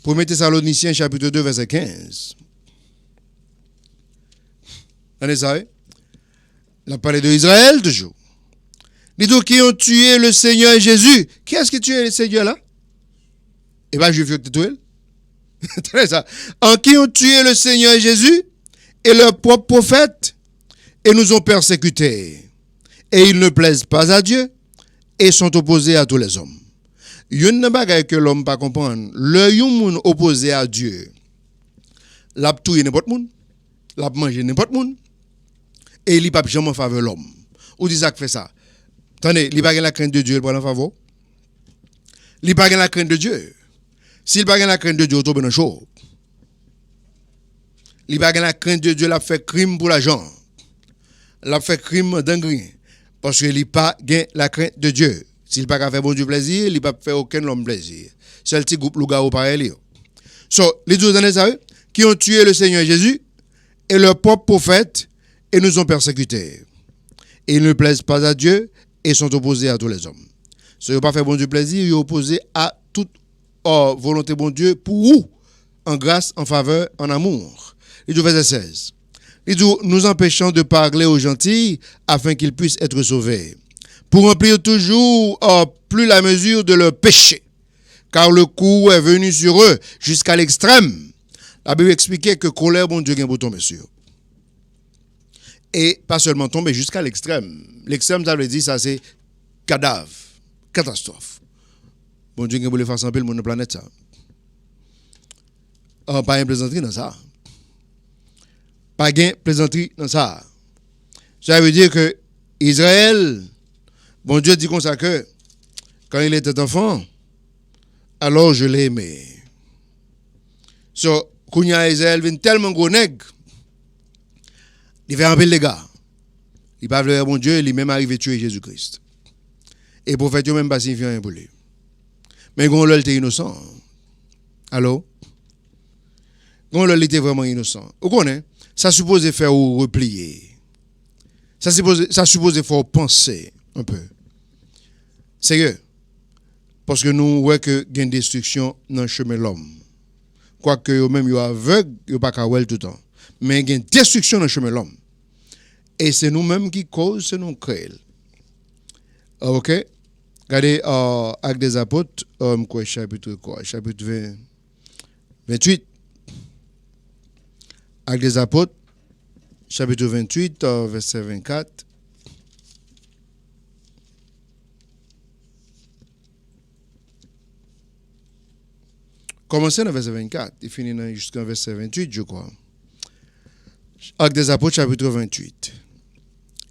1 Thessaloniciens chapitre 2 verset 15. Allez ça, on a parlé d'Israël toujours. Les deux qui ont tué le Seigneur Jésus. Qui est-ce qui a tué le Seigneur là? Et bien, je vais te tuer. Ça. En qui ont tué le Seigneur Jésus et leurs propres prophètes et nous ont persécutés. Et ils ne plaisent pas à Dieu et sont opposés à tous les hommes. Il y a une bagaille que l'homme ne peut pas comprendre. Le yon opposé à Dieu, l'a tué n'importe monde, l'a mangé n'importe monde, et il n'est pas jamais en faveur de l'homme. Ou dit ça que fait ça? Attendez, il n'a pas la crainte de Dieu, il prend en faveur. Il n'a pas la crainte de Dieu. S'il n'a pas la crainte de Dieu, il tombe dans le chaud. Il n'a pas la crainte de Dieu, il a fait crime pour l'argent. Il a fait crime d'engrais. Parce qu'il n'a pas la crainte de Dieu. S'il n'a pas fait bon Dieu plaisir, il n'a pas fait aucun homme plaisir. C'est le petit groupe Louga au pareil. So, les deux années, qui ont tué le Seigneur Jésus et leurs propres prophètes et nous ont persécutés. Et ils ne plaisent pas à Dieu et sont opposés à tous les hommes. So, ils n'ont pas fait bon Dieu plaisir, ils sont opposés à toute volonté bon Dieu pour vous, en grâce, en faveur, en amour. Il dit verset 16. Il dit, nous empêchons de parler aux gentils afin qu'ils puissent être sauvés. Pour remplir toujours plus la mesure de leur péché. Car le coup est venu sur eux jusqu'à l'extrême. La Bible expliquait que colère, bon Dieu, vient pour tomber sur eux. Et pas seulement tomber jusqu'à l'extrême. L'extrême, ça veut dire, ça c'est cadavre, catastrophe. Bon Dieu, vient pour les faire sans le monde de la planète, ça. Pas une plaisanterie dans ça. Pas de plaisanterie dans ça. Ça veut dire que Israël, bon Dieu dit comme ça que quand il était enfant, alors je l'ai aimé. So, quand Israël vient tellement gros nègre, il fait un peu les gars. Il parle de bon Dieu, il est même arrivé à tuer Jésus-Christ. Et le prophète n'a même pas signifié rien pour lui. Mais quand il était innocent, alors, quand il était vraiment innocent, vous connaissez, ça suppose faire replier. Ça suppose faire penser un peu. Sérieux. Parce que nous voyons que il y a une destruction dans le chemin de l'homme. Quoique eux-mêmes, ils sont aveugles, ils ne sont pas capables tout le temps. Mais il y a une destruction dans le chemin de l'homme. Et c'est nous-mêmes qui causons, c'est nous qui créons. Ok? Regardez, Actes des Apôtres, chapitre 28. Actes des Apôtres, chapitre 28, verset 24. Commencez dans verset 24 et finissez jusqu'à verset 28, je crois. Actes des Apôtres, chapitre 28.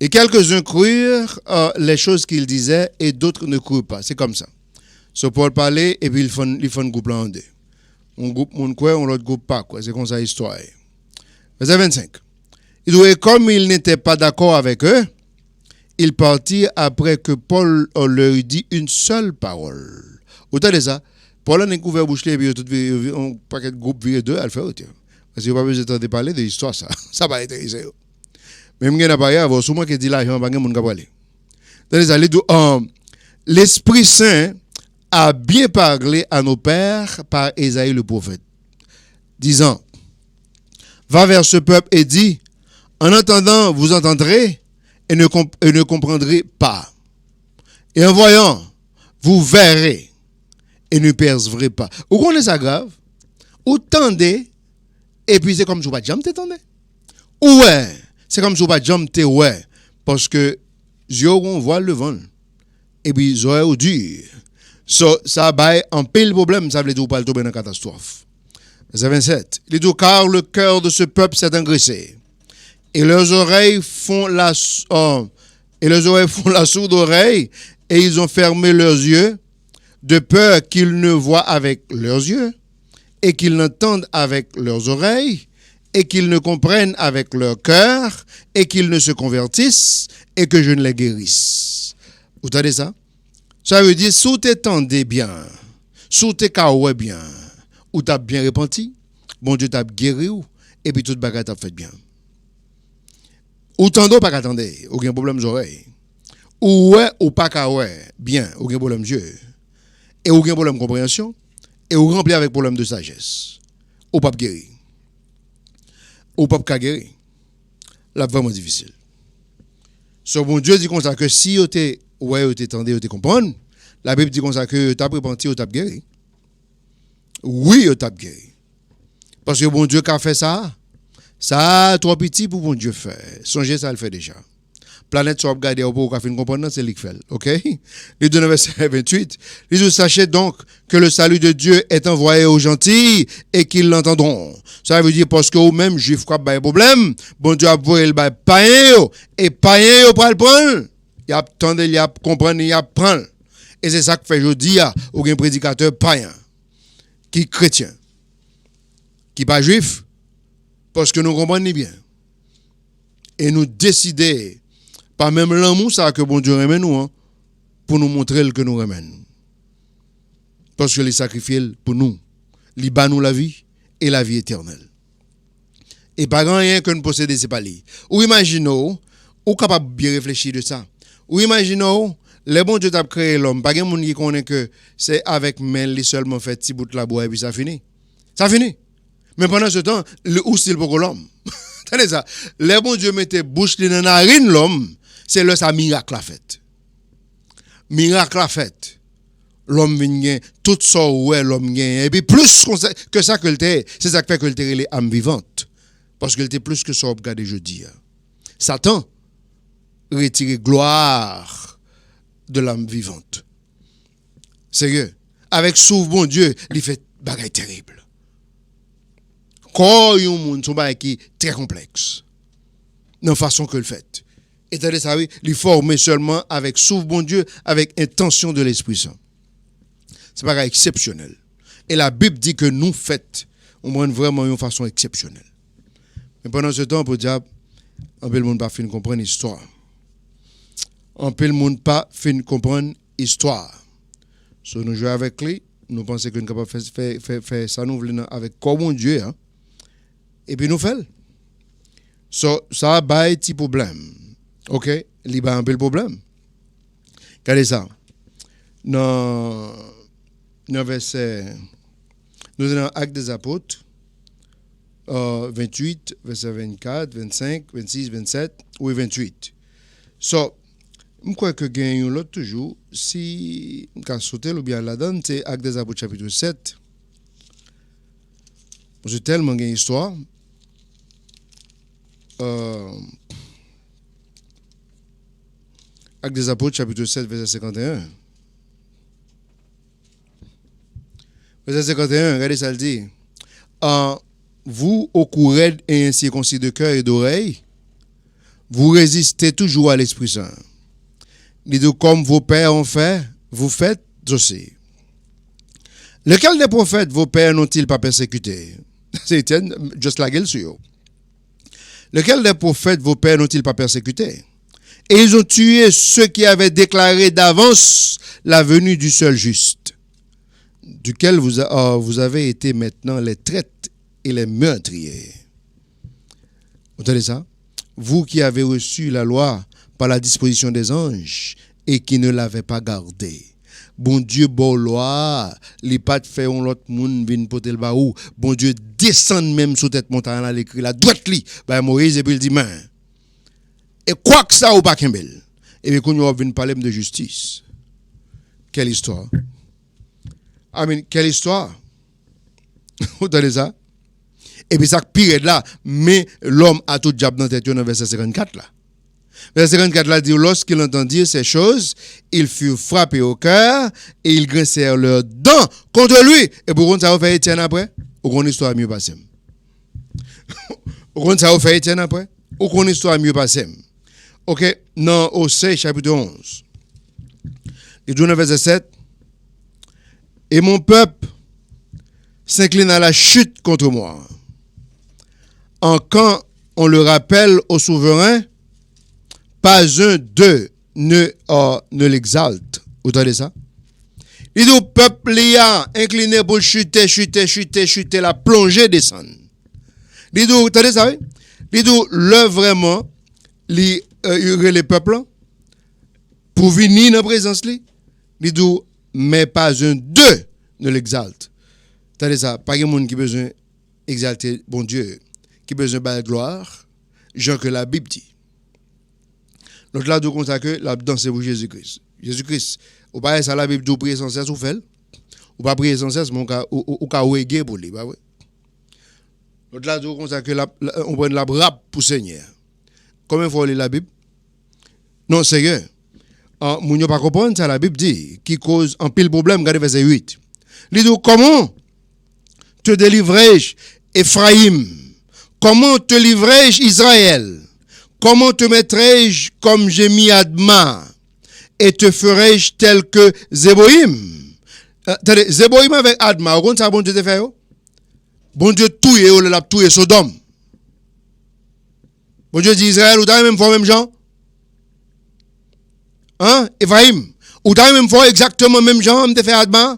Et quelques-uns crurent les choses qu'il disait et d'autres ne crurent pas. C'est comme ça. So Paul parlait et puis il fait un groupe là en deux. Un groupe mon croit, on l'autre groupe pas quoi. C'est comme ça l'histoire. Verset 25. Il dit, et comme il n'était pas d'accord avec eux, il partit après que Paul leur eut dit une seule parole. Autant de ça, Paul a couvert bouche et puis tout un paquet de groupes viré deux à le faire. Parce qu'il n'y a pas besoin de parler de l'histoire ça. Ça va intéresser. Même si on a parlé avant, souvent qui dit l'argent, pas de monde qui parler. L'Esprit Saint a bien parlé à nos pères par Ésaïe le prophète, disant, va vers ce peuple et dis, en entendant, vous entendrez et ne comprendrez pas. Et en voyant, vous verrez et ne percevrez pas. Vous connaissez ça grave? Ou tendez, et puis c'est comme si vous ne jamais t'entendez. Ouais, c'est comme si vous ne jamais ouais, parce que yeux on voit le vent, et puis ils ont dur. Ça va en pile problème, ça veut dire que vous ne tomber dans la catastrophe. Verset 27. Il dit, car le cœur de ce peuple s'est engraissé, et leurs oreilles font la sourde oreille, et ils ont fermé leurs yeux, de peur qu'ils ne voient avec leurs yeux, et qu'ils n'entendent avec leurs oreilles, et qu'ils ne comprennent avec leur cœur, et qu'ils ne se convertissent, et que je ne les guérisse. Vous entendez ça? Ça veut dire, si vous t'étendez bien, si vous t'écartez bien, ou t'as bien repenti, bon Dieu t'a guéri, et puis toute bagarre t'a fait bien. Ou t'entendez pas qu'attendre, aucun problème d'oreille. Ou ouais, ou pas qu'à ouais, bien, aucun problème Dieu. Et aucun problème de compréhension, et ou rempli avec problème de sagesse. Ou pas guéri. Ou pas guéri. Là, vraiment difficile. So, bon Dieu dit comme ça que si vous t'es ouais, vous t'entendez, vous comprendre, la Bible dit comme ça que tu as repenti, vous t'as guéri. Oui, vous t'as guéri. Parce que bon Dieu qui a fait ça, ça trop petit pour bon Dieu faire. Songez ça, le fait déjà. Planète soit regardée au bout, qu'on fait comprendre, c'est l'Ikfel. OK? Les deux verset 28. Les deux sachez donc que le salut de Dieu est envoyé aux gentils et qu'ils l'entendront. Ça veut dire parce que vous-même, juifs, quoi, pas de problème. Bon Dieu a envoyé le païen, et païen, vous pas le prendre. Il a attendre, il a comprendre, il a prendre. Et c'est ça que fait aujourd'hui, ou un prédicateur païen, qui est chrétien, qui n'est pas juif, parce que nous comprenons bien. Et nous décidons, pas même l'amour ça que bon Dieu remet nous, hein, pour nous montrer que nous remet. Parce que les sacrifiés pour nous, il bat nous la vie et la vie éternelle. Et pas rien que nous posséder c'est pas lui. Ou imaginons, ou capable de bien réfléchir de ça. Ou imaginons, les bon Dieu t'a créé l'homme, pas quelqu'un qui connaît que c'est avec main seulement fait petit bout de la bois et puis ça finit. Ça finit. Mais pendant ce temps, où c'est pour l'homme? Tenez ça. Les bon Dieu mettait bouche dans la narine l'homme, c'est là ça miracle la fête. Miracle la fête. L'homme vient tout ça ouais l'homme gagne et puis plus que ça que le c'est ça qui fait que le est âme vivante parce que était plus que ça regarder jeudi. Satan retire gloire de l'âme vivante. Sérieux. Avec sauve bon Dieu, il fait bagaille terrible. Quand un monde son bagaille qui très complexe. Dans façon que le fait. Et t'as ça oui, il formé seulement avec sauve bon Dieu avec intention de l'Esprit Saint. C'est pas exceptionnel. Et la Bible dit que nous faites, on prend vraiment une façon exceptionnelle. Mais pendant ce temps, pour dire, on peut le monde pas fin comprendre l'histoire. On peut le monde pas fin comprendre l'histoire. Si nous jouons avec lui, nous pensons que nous sommes capables de faire ça, nous voulons avec comment Dieu. Hein? Et puis nous faisons. Ça a un petit problème. OK? Il y a un peu le problème. Regardez ça. Dans verset, nous sommes dans Actes des Apôtres, 28, verset 24, 25, 26, 27, ou 28. Je crois que gagne l'autre toujours, si quand sauter ou bien là-dedans, c'est Actes des Apôtres chapitre 7. J'ai tellement gagne histoire. Actes des Apôtres chapitre 7 verset 51. Verset 51, regardez ça le dit. Vous, au courant et incirconcis de cœur et d'oreille, vous résistez toujours à l'Esprit Saint. Dites comme vos pères ont fait, vous faites aussi. Lequel des prophètes vos pères n'ont-ils pas persécuté? C'est Étienne, juste la gueule sur. Lequel des prophètes vos pères n'ont-ils pas persécuté? Et ils ont tué ceux qui avaient déclaré d'avance la venue du seul juste, duquel vous avez été maintenant les traites et les meurtriers. Vous entendez ça? Vous qui avez reçu la loi par la disposition des anges et qui ne l'avez pas gardée. Bon Dieu, bon loi, les pas de faire un autre monde vient porter le baou. Bon Dieu, descend même sous cette montagne là, l'écrit la droite li, bah Moïse et puis il dit main. Et quoi que ça ou pas Kembel. Et puis quand on vient parler de justice. Quelle histoire? Quelle histoire? Vous entendez ça? Et puis ça pire là, mais l'homme a tout diable dans la tête dans verset 54 là. Verset 54 là dit, lorsqu'il entend dire ces choses, ils furent frappés au cœur et ils grincèrent leurs dents contre lui. Et pour ça vous fait Étienne après? Ou qu'on histoire mieux passée. Ou qu'on ça vous fait Étienne après? Ou qu'on histoire mieux passée. OK, dans Osée chapitre 11. Il dit dans verset 7, et mon peuple s'incline à la chute contre moi. Quand on le rappelle au souverain, pas un d'eux ne l'exalte. Vous entendez ça? Il dit au peuple liant, incliné pour chuter, la plongée descend. Il dit, vous entendez ça? Il dit, le vraiment, les peuples, pour venir dans la présence, il dit, mais pas un d'eux ne l'exalte. Vous entendez ça? Pas de monde qui a besoin d'exalter bon Dieu, qui a besoin de la gloire, genre que la Bible dit. L'autre là, nous constate que la danse pour Jésus-Christ. Jésus-Christ, ou pas ça la Bible dit prier sans cesse ou fait. Ou pas prier sans cesse, mais ou ka ouéguer pour lui, bah ouais. L'autre là, nous constate que on prend la rap pour Seigneur. Combien fois la Bible? Non, sérieux. Moun yo pas comprendre ça la Bible dit qui cause un pile problème, regardez verset 8. Il dit comment te délivrai-je Ephraïm? Comment te livrai-je Israël? Comment te mettrai-je comme j'ai mis Adma et te ferai-je tel que Zéboïm? Zéboïm avec Adma, vous comprenez ça bon Dieu te fait? Bon Dieu touye ou l'a touye Sodome. Bon Dieu dit Israël ou t'as même fait même gens? Hein? Ephraïm, ou t'as même fait exactement même gens, me te fait Adma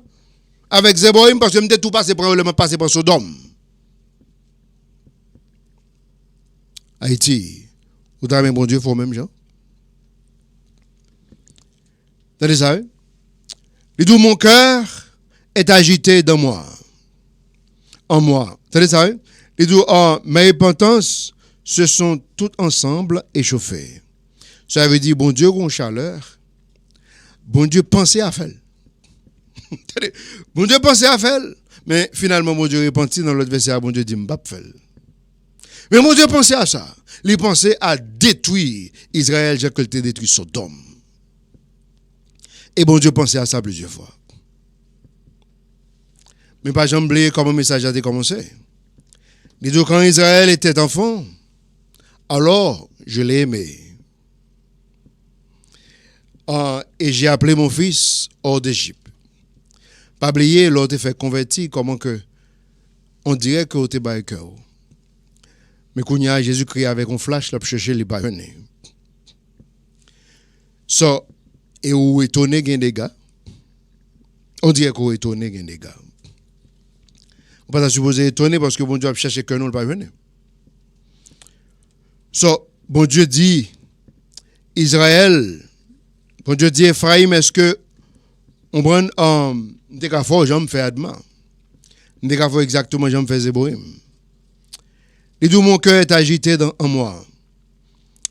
avec Zéboïm parce que me tout passé probablement passé par Sodome. Haïti. Ou t'as même bon Dieu faut même gens. T'entendez ça? Il dit mon cœur est agité dans moi. En moi. T'entendez ça? Il dit ma repentance se sont tous ensemble échauffés. Ça veut dire, bon Dieu, une chaleur. Bon Dieu pensait à faire. Bon Dieu pensait à faire. Mais finalement, bon Dieu répondit dans l'autre verset, bon Dieu dit, m'bap faire. Mais mon Dieu pensait à ça. Il pensait à détruire Israël, j'ai que il détruit Sodome. Et bon Dieu pensait à ça plusieurs fois. Mais pas jamais oublier comment le message a été commencé. Il dit, quand Israël était enfant, alors je l'ai aimé. Et j'ai appelé mon fils hors d'Égypte. Pas oublier, l'autre fait converti, comment que on dirait que t'es bas cœur. Mais quand il y a Jésus-Christ avec un flash, là, pour chercher les pas venir. So, et où étonné gain des gars. On dirait qu'on étonné gain des gars. On pas supposé étonner parce que bon Dieu a cherché que nous le pas venir. So, bon Dieu dit Israël, bon Dieu dit Ephraim, est-ce que on prend des cas forts, j'en fais Adma. Des cas forts exactement, j'en fais Zéboïm. Et d'où mon cœur est agité en moi.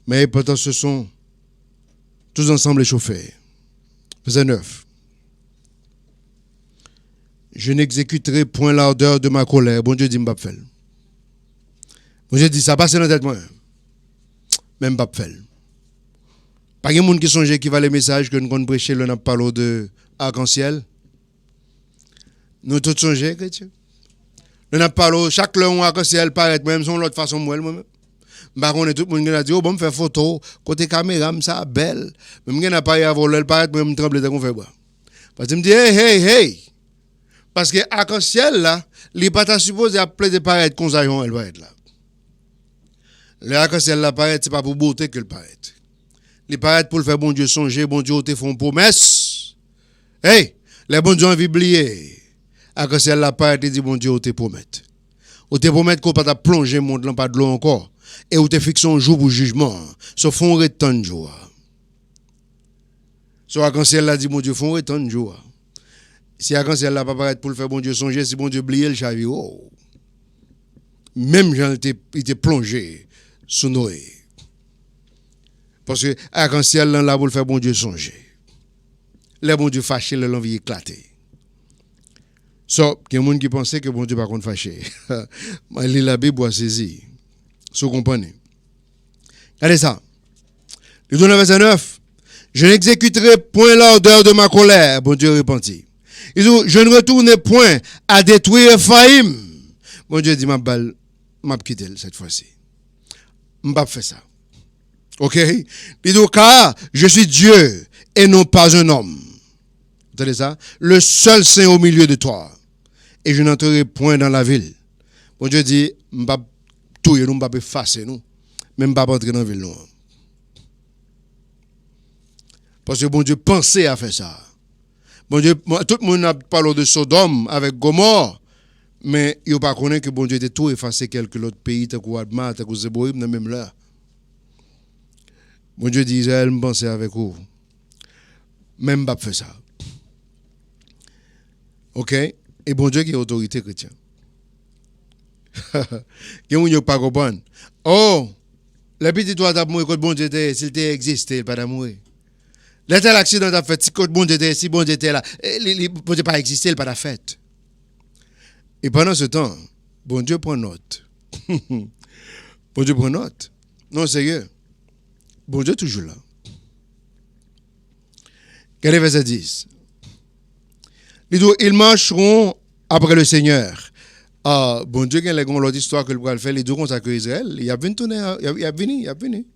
Mais pourtant ce sont tous ensemble échauffés. Verset 9. Je n'exécuterai point l'ardeur de ma colère. Bon Dieu dit m'bap fel. Bon Dieu dit ça passe dans la tête moi. Même m'bap fel. Pas de monde qui songe qui va les messages que nous avons prêché le n'a parlé de arc-en-ciel. Nous tous songé chrétien. Nous n'a parlé chaque long arc-en-ciel paraît même son l'autre façon moi même. Bah on est tout le monde qui a dit oh bon me faire photo côté caméra ça belle. Même n'a pas y avoir le paraît même trembler qu'on fait boire. Parce que me dit hey. Parce que arc-en-ciel là, il n'est pas supposé appeler de paraître comme ça elle va être là. Le arc-en-ciel là paraît c'est pas pour beauté que le paraît. Il paraît pour le faire bon Dieu songer, bon Dieu te font promesse. Hey, les bon Dieu envie oublier. Arc-en-ciel là paraît dit bon Dieu te promet. Ou te promet qu'on pas plonger monde là pas de l'eau encore et ou te fixe un jour pour jugement. Sauf font retan de jour. So arc-en-ciel là dit bon Dieu font retan de jour. Si arc-en-ciel là pas paraître pour le faire bon Dieu songer, si bon Dieu oublier le chaviro. Même Jean il était plongé sous Noé. Parce que arc-en-ciel là pour le faire bon Dieu songer. Les bon Dieu fâché, l'envie éclaté. So, il y a des gens qui pensaient que bon Dieu pas contre fâché. Mais la Bible a saisi. Vous comprenez? Regardez ça. Le verset 9. Je n'exécuterai point l'ordre de ma colère. Bon Dieu répondit. Il dit, je ne retourne point à détruire Ephraim. Bon Dieu dit, m'a quitté cette fois-ci. M'a fait ça. Ok? Il dit, car je suis Dieu et non pas un homme. Vous entendez ça? Le seul saint au milieu de toi. Et je n'entrerai point dans la ville. Bon Dieu dit, m'a tout nous m'a effacer nous. Même pas entrer dans la ville nous. Parce que bon Dieu pensait à faire ça. Bon Dieu, tout le monde a parlé de Sodome avec Gomorre, mais il n'a pas connu que bon Dieu était tout effacé quelques autres pays, tel que Adma, tel que Zéboïm, même là. Bon Dieu dit, Israël, me pensait avec vous. Même pas fait ça. Ok? Et bon Dieu qui est autorité chrétienne. Qui ne pas comprendre. Oh, les petits doigts d'abord, quand bon Dieu était, s'il était existé, il pas mourir. Là, tel accident a fait, si bon Dieu était là, bon Dieu pas existé, il pas fait. Et pendant ce temps, bon Dieu prend note. Bon Dieu prend note. Non, sérieux. Bon Dieu toujours là. Quel est le verset 10? Ils marcheront après le Seigneur. Ah, bon Dieu, quand l'autre histoire que le bras fait, les deux comme ça que Israël, il a venu tourner, il a venu.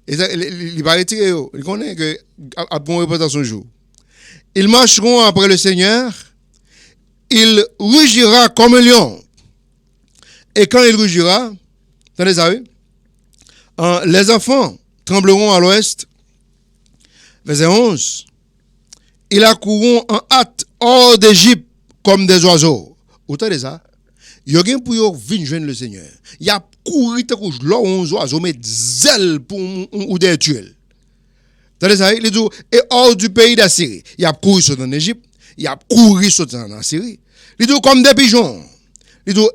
Il va retirer, il connaît que à bon repentir son jour. Ils marcheront après le Seigneur, il rugira comme un lion. Et quand il rugira, attendez ça, oui? Les enfants trembleront à l'ouest. Verset 11. Ils accourront en hâte hors d'Égypte comme des oiseaux. Vous entendez ça? Il y a quelqu'un pour venir joindre le Seigneur. Il y a couru là où on oiseaux met zèle pour ou des tuer. Vous entendez ça? Il dit et hors du pays d'Assyrie. Il y a couru sur en Égypte, il y a couru sur en Assyrie. Il dit comme des pigeons. Il dit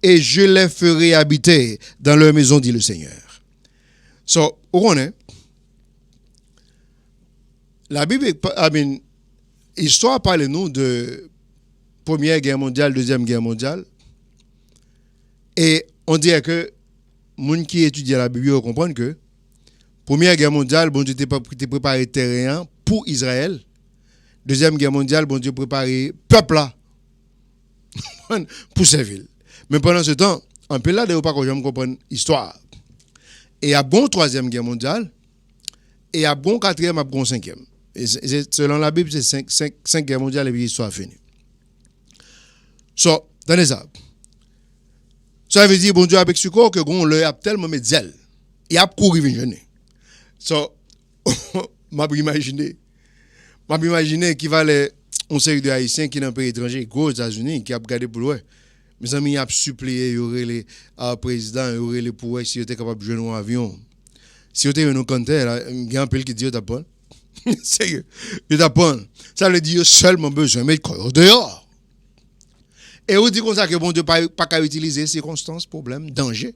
et je les ferai habiter dans leur maison, dit le Seigneur. So, on est. La Bible, l'histoire parle nous de Première Guerre mondiale, Deuxième Guerre mondiale. Et on dirait que les gens qui étudient la Bible comprennent que Première Guerre mondiale, bon Dieu t'a préparé terrain pour Israël. Deuxième Guerre mondiale, bon Dieu préparé peuple là pour servir. Mais pendant ce temps, en peu là, de pas que je comprendre l'histoire. Et il y a bon Troisième Guerre mondiale, et il y a bon Quatrième, et bon Cinquième. Et selon la Bible, c'est cinq guerres mondiales et puis l'histoire finie. So, tenez ça. Ça veut dire, bon Dieu, avec ce corps, que on le a tellement mis zèle. Il a couru une journée. So, m'a imaginé qu'il valait un série de Haïtiens qui dans un pays étranger, gros États-Unis, qui a regardé pour loin. Mes amis, il a supplié, il y aurait les présidents, il y aurait les pouvoirs, si ils étaient capables de jouer un avion. Si ils étaient un canter, il y a un peu qui dit, t'as pas. Sérieux, t'as pas. Ça veut dire seulement besoin, mais dehors. Et on dit comme ça que bon Dieu pas qu'à utiliser circonstances, problèmes, dangers.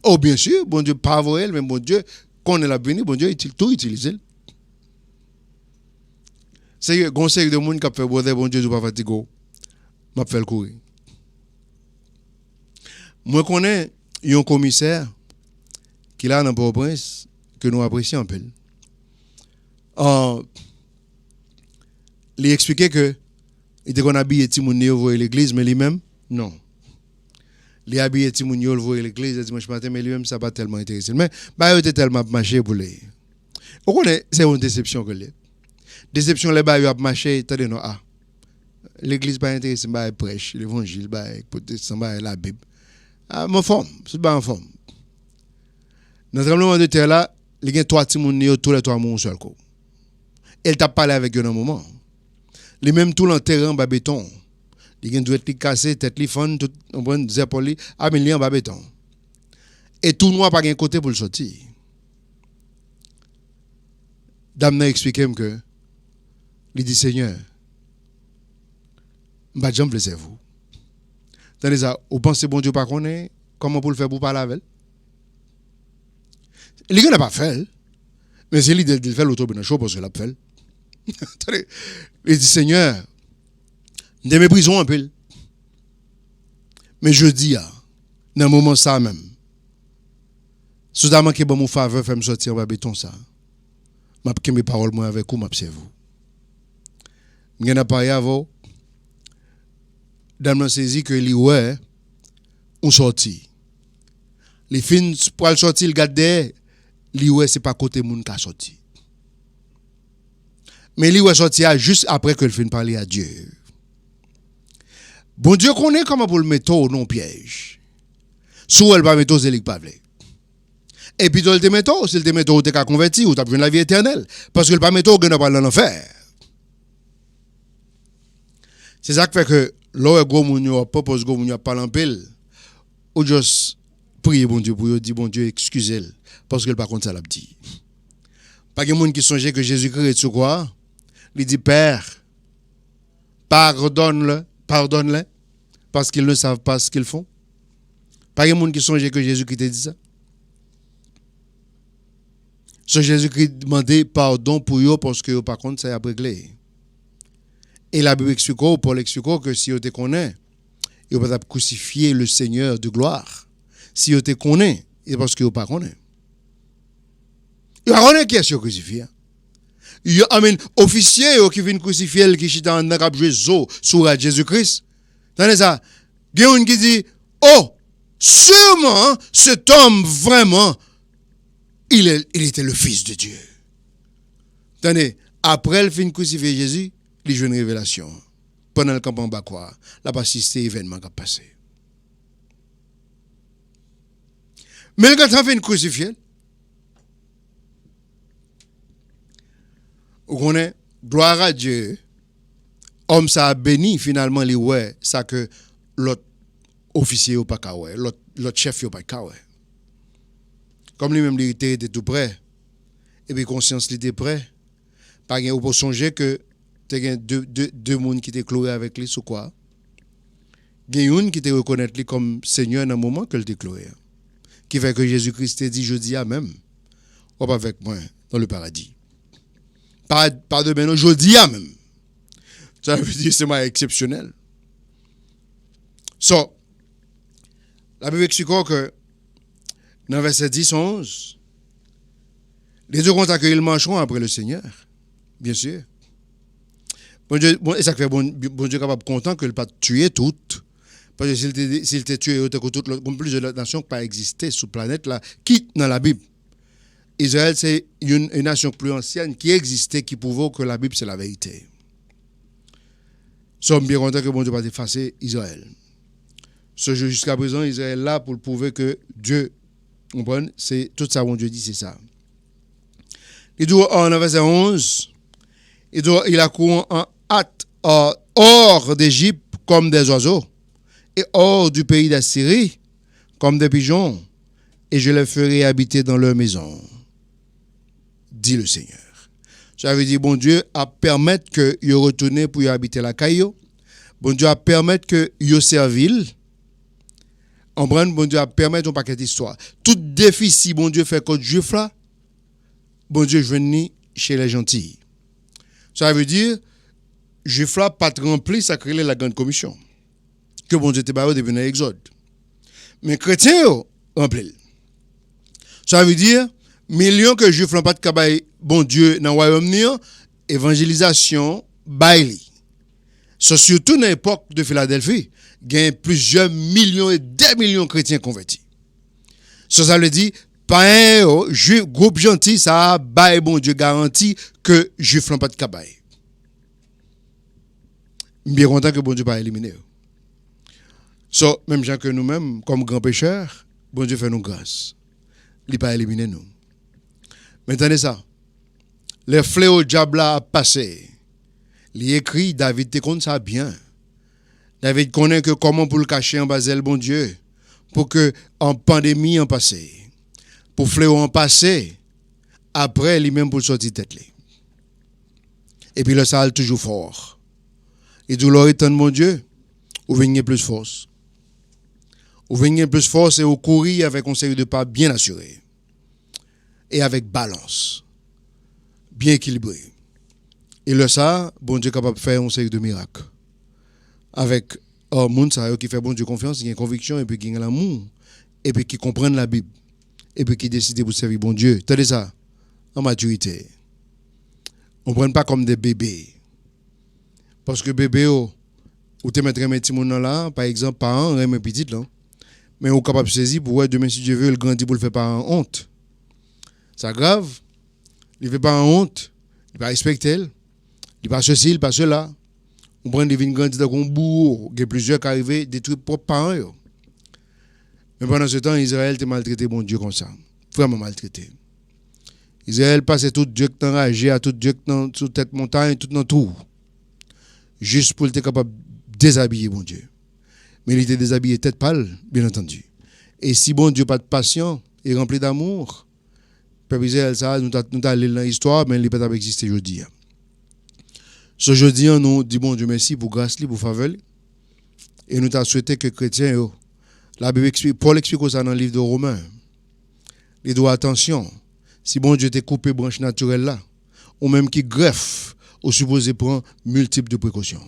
Oh, bien sûr, bon Dieu pas voir, mais bon Dieu, quand on est là béni, bon Dieu, il tout utiliser. C'est que conseil de monde qui a fait bon Dieu, pas fatigué, m'a fait le courir. Moi connais un commissaire qui là dans Port-au-Prince que nous apprécions un peu. Il expliquait que il était qu'on habillé Timounio voir l'église, mais lui-même, non. Il habillé Timounio voir l'église dimanche matin, mais lui-même, ça pas tellement intéressé. Mais il était tellement marché pour les. Vous connaissez, c'est une déception que les. Déception, les bails a marché, attendez, non, l'église pas intéressée, bah prêche, l'évangile, bah protestant, bah la Bible. Mon forme, c'est pas en forme. Dans le tremblement de terre là, il y a 3 Timounio, tous les 3 mots seul coup. Elle t'a parlé avec eux dans un moment. Les mêmes tout l'enterrant en béton. Il y a doit être cassé, tête li fond, tout on prend des épaules, amélioré en béton. Et tout noir pas un côté pour le sortir. Dame n'a expliqué que il dit Seigneur, m'pa jamais blesser vous. Tandis ça, vous pensez bon Dieu pas connaît comment pour le faire pour parler avec elle? Il n'a pas fait. Mais c'est lui de faire l'autre bonne chose parce que l'a fait. Il dit Seigneur, de méprisons un peu. Mais je dis, dans un moment ça même, soudainement que bon mon faveur fait me sortir en béton ça. M'a que mes paroles moi avec vous, m'observe vous. M'en a parlé avant. Dans m'a saisi que li ouais on sorti. Les fins pour aller sortir, il garde li ouais c'est pas côté moun qui a sorti. Mais li ouais sorti juste après que le fin parler à Dieu. Bon Dieu connaît comment pour le mettre au non piège. Sous elle pas mettre zélik pas vle. Et puis il te mettre s'il te mettre t'es converti ou t'as besoin de la vie éternelle parce que le pas mettre au gagne pas dans l'enfer. C'est ça qui fait que l'eau gros moun yo propose gros moun yo parler en pile ou juste prier bon Dieu pour dire bon Dieu excusez-le parce que le pas contre ça l'a dit. Pas de monde qui songeait que Jésus-Christ est sur quoi? Il dit Père pardonne-le parce qu'ils ne savent pas ce qu'ils font. Pas de monde qui songeait que Jésus-Christ a dit ça. Ce Jésus-Christ demandait pardon pour eux parce que par contre ça a réglé. Et la Bible explique, Paul explique que si vous te connaissez, vous pouvez crucifier le Seigneur de gloire. Si vous te connaissez, c'est parce que vous ne connaissez pas. Vous ne connaissez qui est crucifié. Officier qui vient crucifier, qui chita en arabe Jésus sur Jésus-Christ. Tenez ça. Il y a un qui dit, oh, sûrement, cet homme vraiment, il était le Fils de Dieu. Tenez, après le fin crucifié Jésus, il y a une révélation. Pendant le camp en bas, la assisté événement qui a passé. Mais quand on fait une crucifié, on connaît, gloire à Dieu, homme ça a béni finalement les ouais, ça que l'autre officier ou pas kawé, l'autre chef ou pas kawé. Comme lui-même il était tout prêt, et puis conscience il était prêt, pas gain ou pour songer que t'as deux monde qui étaient cloué avec lui sous quoi. Il y a une qui te reconnaît comme Seigneur dans le moment que le déclare. Qui fait que Jésus-Christ te dit, je dis à même, ou pas avec moi dans le paradis. Pas demain, non, je dis à même. Ça veut dire c'est moi exceptionnel. So, la Bible explique que dans verset 10, 11, les deux comptent accueillir le manchon après le Seigneur. Bien sûr. Bon Dieu, et ça fait bon Dieu capable content que le pas tuer toutes. Parce que s'il te tué comme plusieurs nations qui pas existé sur la planète là, qui dans la Bible. Israël c'est une nation plus ancienne qui existait, qui prouvait que la Bible c'est la vérité. Nous sommes bien contents que bon Dieu pas effacer Israël. Jusqu'à présent, Israël là pour prouver que Dieu, comprenez, c'est tout ça, bon Dieu dit, c'est ça. Il dit en verset 11, il a couru en hâte hors d'Égypte comme des oiseaux, et hors du pays d'Assyrie comme des pigeons, et je les ferai habiter dans leur maison, dit le Seigneur. Ça veut dire, bon Dieu a permettre que ils retournent pour y habiter la caillou. Bon Dieu a permettre que ils servent. Bon Dieu a permettre un paquet d'histoires. Tout défi, si bon Dieu fait contre juif là, bon Dieu venu chez les gentils. Ça veut dire, juif là pas rempli, ça crée la grande commission. Que bon Dieu te barré depuis l'Exode. Mais chrétiens, rempli. Ça veut dire, millions que juifs n'ont pas de cabaye, bon Dieu, dans le royaume, évangélisation, baili. Surtout dans l'époque de Philadelphie, il y a plusieurs millions et des millions de chrétiens convertis. Ça veut dire, pas un groupe gentil, ça a bon Dieu garanti que juifs n'ont pas de cabaye. Bien content que bon Dieu pas éliminé. Même gens que nous-mêmes, comme grands pécheurs, bon Dieu fait nous grâce. Il n'a pas éliminé nous. Maintenant ça, les fléaux diable a passé. Il écrit, David te compte ça bien. David connaît que comment pour le cacher en basel, bon Dieu, pour que en pandémie en passé, pour fléau en passé, après lui-même pour sortir tête. Et puis le sale toujours fort. Et tout l'aurait tant mon Dieu, ou venir plus force. Ou venir plus force et ou courir avec un série de pas bien assuré. Et avec balance. Bien équilibré. Et le ça, bon Dieu est capable de faire une série de miracles. Avec un monde qui fait bon Dieu confiance, qui a une conviction, et puis qui a l'amour, et puis qui comprend la Bible, et puis qui décide pour servir bon Dieu. Tenez ça, en maturité. On ne prend pas comme des bébés. Parce que bébé, ou te mettre un petit monde là, par exemple, parents, un petit là, mais on est capable de saisir pour voir demain si Dieu veut, le grandir pour le faire par en honte. C'est grave. Il ne fait pas en honte. Il ne pas respecter. Il ne pas ceci, il ne pas cela. On prend des vignes grandir dans un bourreau. Il y a plusieurs qui arrivent détruire propres parents. Mais pendant ce temps, Israël était maltraité, bon Dieu, comme ça. Vraiment maltraité. Israël passait tout Dieu qui enragé, à tout Dieu qui dans sous tête montagne, tout dans tout. Juste pour être capable de déshabiller, bon Dieu. Mais il était déshabillé tête pâle, bien entendu. Et si bon Dieu pas de patience et rempli d'amour, peuple Israël, ça, nous allons dans l'histoire, mais il n'est pas existé aujourd'hui. Ce jeudi, nous dit bon Dieu merci pour grâce, pour faveur. Et nous t'avons souhaité que chrétiens, la Bible explique, Paul explique ça dans le livre de Romains. Il doit attention. Si bon Dieu t'a coupé branche naturelle là, ou même qui greffe, ou supposé prendre multiples de précautions.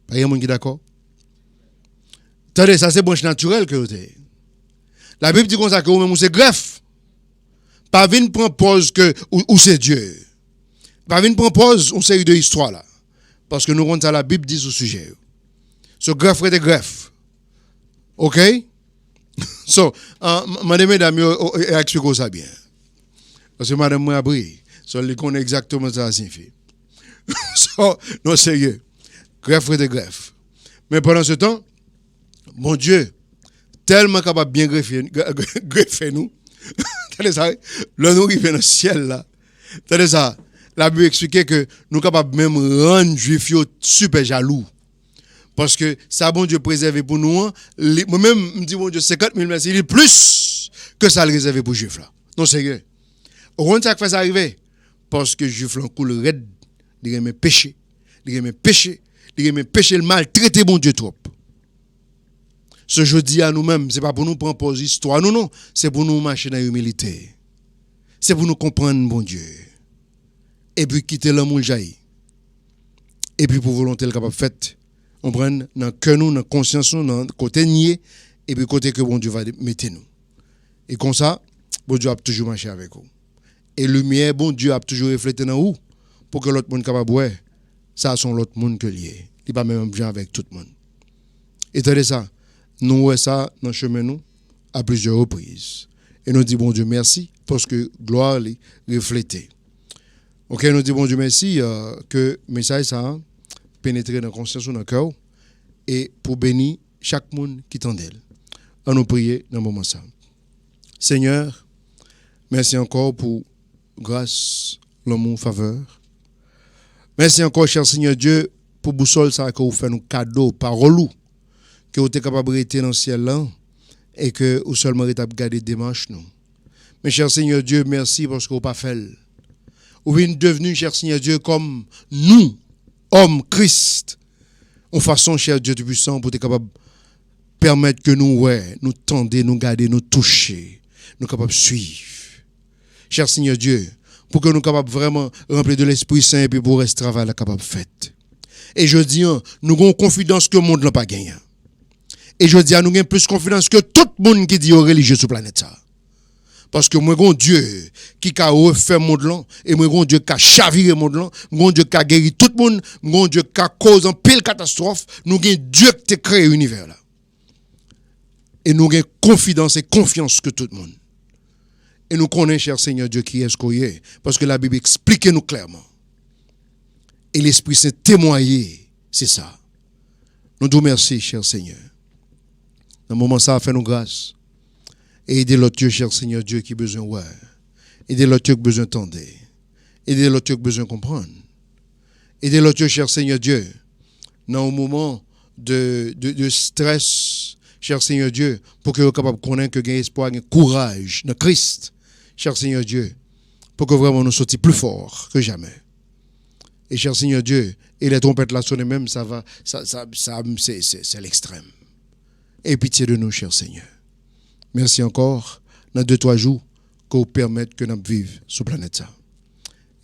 Pas y a monde qui est d'accord? Attendez, ça c'est branche naturelle que vous avez. La Bible dit comme ça que vous même c'est greffe. Pas venir prendre pause que ou c'est Dieu. Pas venir prendre pause une série de histoires là. Parce que nous comptons la Bible dit sur ce sujet. Ce greffe est greffe. OK? So, madame mesdames, expliquez ça bien. Parce que madame m'a appris. So, elle connaît exactement ça signifie. So, non sérieux. Greffe est greffe. Mais pendant ce temps, mon Dieu, tellement capable de bien greffer nous. T'as ça? Là, nous arrivons dans le ciel là. T'as ça? La Bible expliquait que nous sommes capables même rendre juifs super jaloux. Parce que ça, bon Dieu préservé pour nous. Moi-même, je me dis, bon Dieu, 50 000 merci, il est plus que ça le réservé pour les juifs là. Non, sérieux. Au contraire, ça fait ça arriver. Parce que les juifs là, coule raide, ils aiment pécher. Ils aiment pécher. Ils aiment pécher le mal, traiter bon Dieu trop. Ce jeudi à nous-mêmes, ce n'est pas pour nous prendre pour histoire, non. C'est pour nous marcher dans l'humilité. C'est pour nous comprendre, bon Dieu. Et puis quitter l'amour jaillit. Et puis pour volonté le capable faite, on prend dans le cœur nous, dans la conscience nous, dans le côté nié, et puis côté que bon Dieu va mettre nous. Et comme ça, bon Dieu a toujours marché avec vous. Et lumière, bon Dieu a toujours reflété dans vous, pour que l'autre monde capable voir, ça sont l'autre monde que lié. Il n'est pas même bien avec tout le monde. Et tenez ça, nous voyons ça dans le chemin nous, à plusieurs reprises. Et nous disons bon Dieu merci, parce que gloire est reflétée. Ok, nous disons bon Dieu merci que le message ça pénètre dans la conscience, dans le cœur, et pour bénir chaque monde qui t'en d'elle. On nous prier dans le moment ça. Seigneur, merci encore pour grâce, l'amour, faveur. Merci encore, cher Seigneur Dieu, pour boussole ça que vous faites nous cadeau, parole, que vous êtes capable de rester dans le ciel là, et que vous seulement êtes capable de garder des manches nous. Mais cher Seigneur Dieu, merci parce que vous pas fait. Vous êtes devenu, cher Seigneur Dieu, comme nous, hommes, Christ, en façon, cher Dieu Tout-Puissant, pour être capable de permettre que nous, nous tendre, nous garder, nous toucher, nous capables de suivre. Cher Seigneur Dieu, pour que nous capables vraiment remplir de l'Esprit Saint et puis pour rester travail capable de faire. Et je dis, nous avons confiance que le monde n'a pas gagné. Et je dis, nous avons plus confiance que tout le monde qui dit aux religieux sur la planète. Ça. Parce que moi, j'ai Dieu qui a refait le monde là, et moi, j'ai Dieu qui a chaviré le monde là, moi, Dieu qui a guéri tout le monde, moi, Dieu qui a causé une pile catastrophe, nous avons Dieu qui a créé l'univers là. Et nous avons confidence et confiance que tout le monde. Et nous connaissons, cher Seigneur Dieu, qui est-ce qu'on est, parce que la Bible explique nous clairement. Et l'Esprit Saint témoigné, c'est ça. Nous te remercions, cher Seigneur. Dans le moment ça, fait nous grâce. Et aidez l'autre Dieu, cher Seigneur Dieu, qui a besoin de voir. Aidez l'autre Dieu qui a besoin d'entendre. Aidez l'autre Dieu qui a besoin de comprendre. Aidez l'autre Dieu, cher Seigneur Dieu, dans un moment de stress, cher Seigneur Dieu, pour que vous soyez capable de connaître que vous avez espoir, vous avez courage dans Christ, cher Seigneur Dieu, pour que vraiment nous sortions plus forts que jamais. Et cher Seigneur Dieu, et les trompettes là sonnent même, ça va, c'est l'extrême. Et pitié de nous, cher Seigneur. Merci encore, dans 2-3 jours, que vous permettez que nous vivions sur la planète. Ça.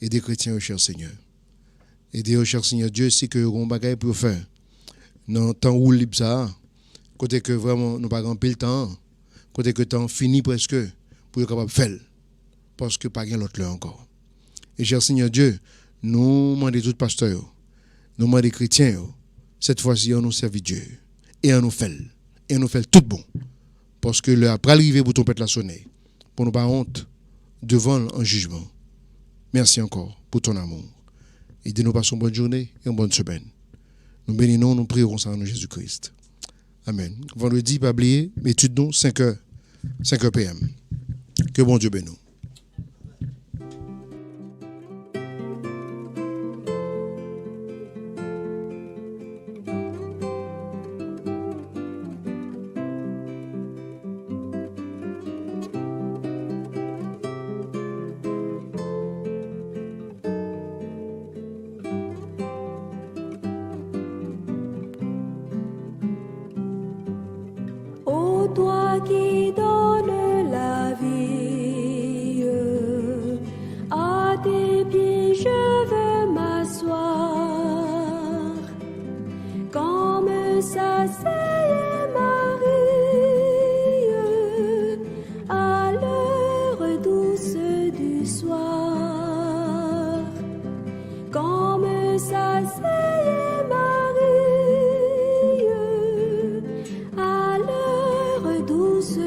Aidez chrétiens, cher Seigneur. Aidez, cher Seigneur Dieu, si que vous avez un bagage pour faire. Dans le temps où libre ça, côté que vraiment nous pas grand le temps, côté que le temps fini presque, pour être capable de faire. Parce que pas l'autre là encore. Et cher Seigneur Dieu, nous demandons tous les pasteurs, nous demandons les chrétiens, cette fois-ci, on nous servi Dieu. Et on nous fait. Et on nous fait tout bon. Parce que le après arriver pour ton pète la sonner, pour nous pas honte devant un jugement. Merci encore pour ton amour. Et de nous passer une bonne journée et une bonne semaine. Nous bénissons, nous prions en nom de Jésus-Christ. Amen. Vendredi, pas oublier, étude nous 5h PM. Que bon Dieu bénisse. Toi qui donnes la vie, à tes pieds je veux m'asseoir, comme s'asseyait Marie à l'heure douce du soir, comme s'asseyait Marie à l'heure douce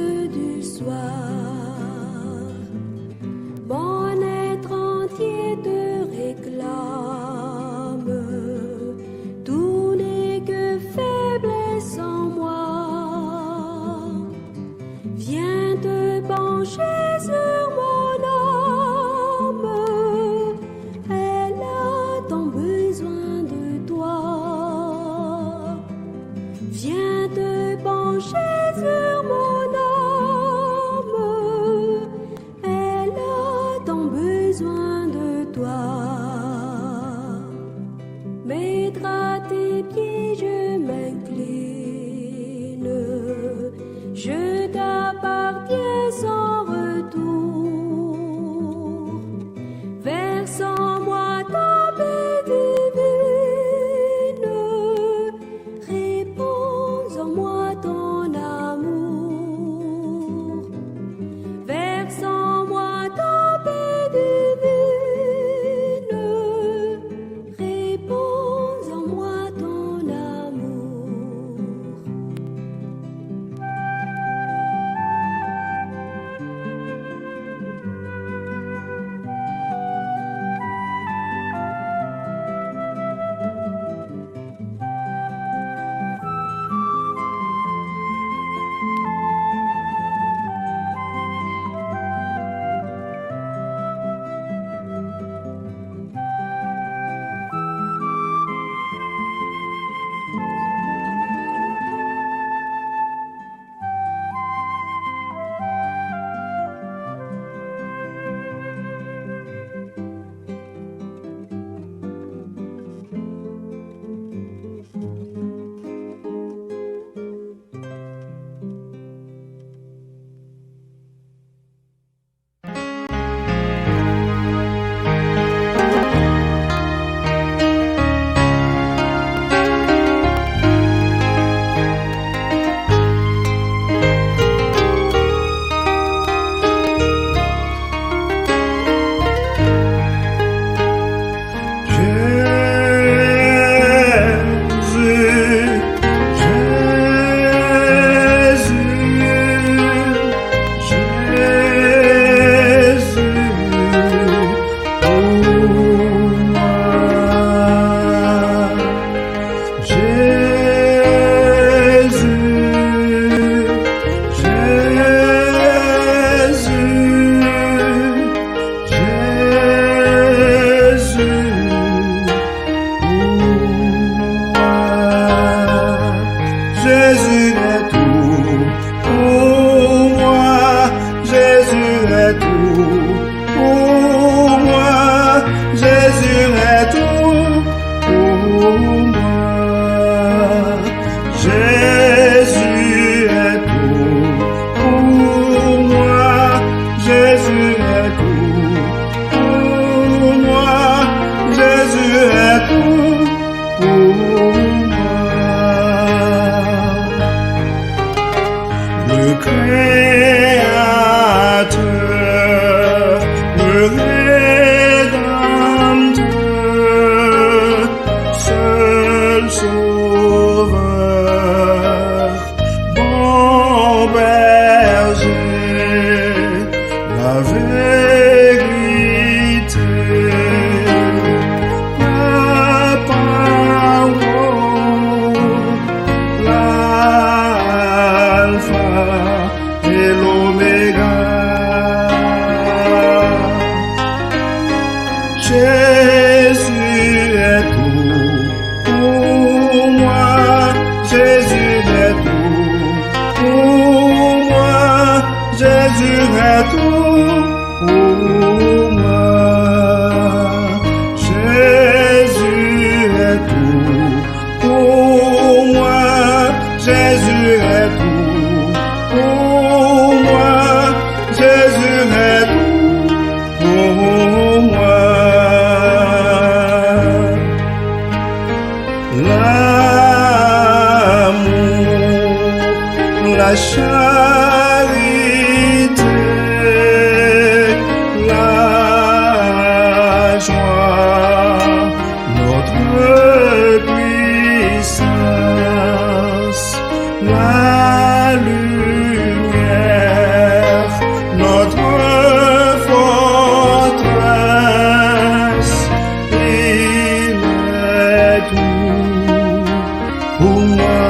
Jésus est tout pour moi. Jésus est tout pour moi. Jésus est tout pour moi. Jésus est tout pour moi. Jésus est tout pour moi. Jésus est tout pour moi. L'amour, la charité, la joie, notre puissance, la lumière, notre forteresse, il est tout pour moi.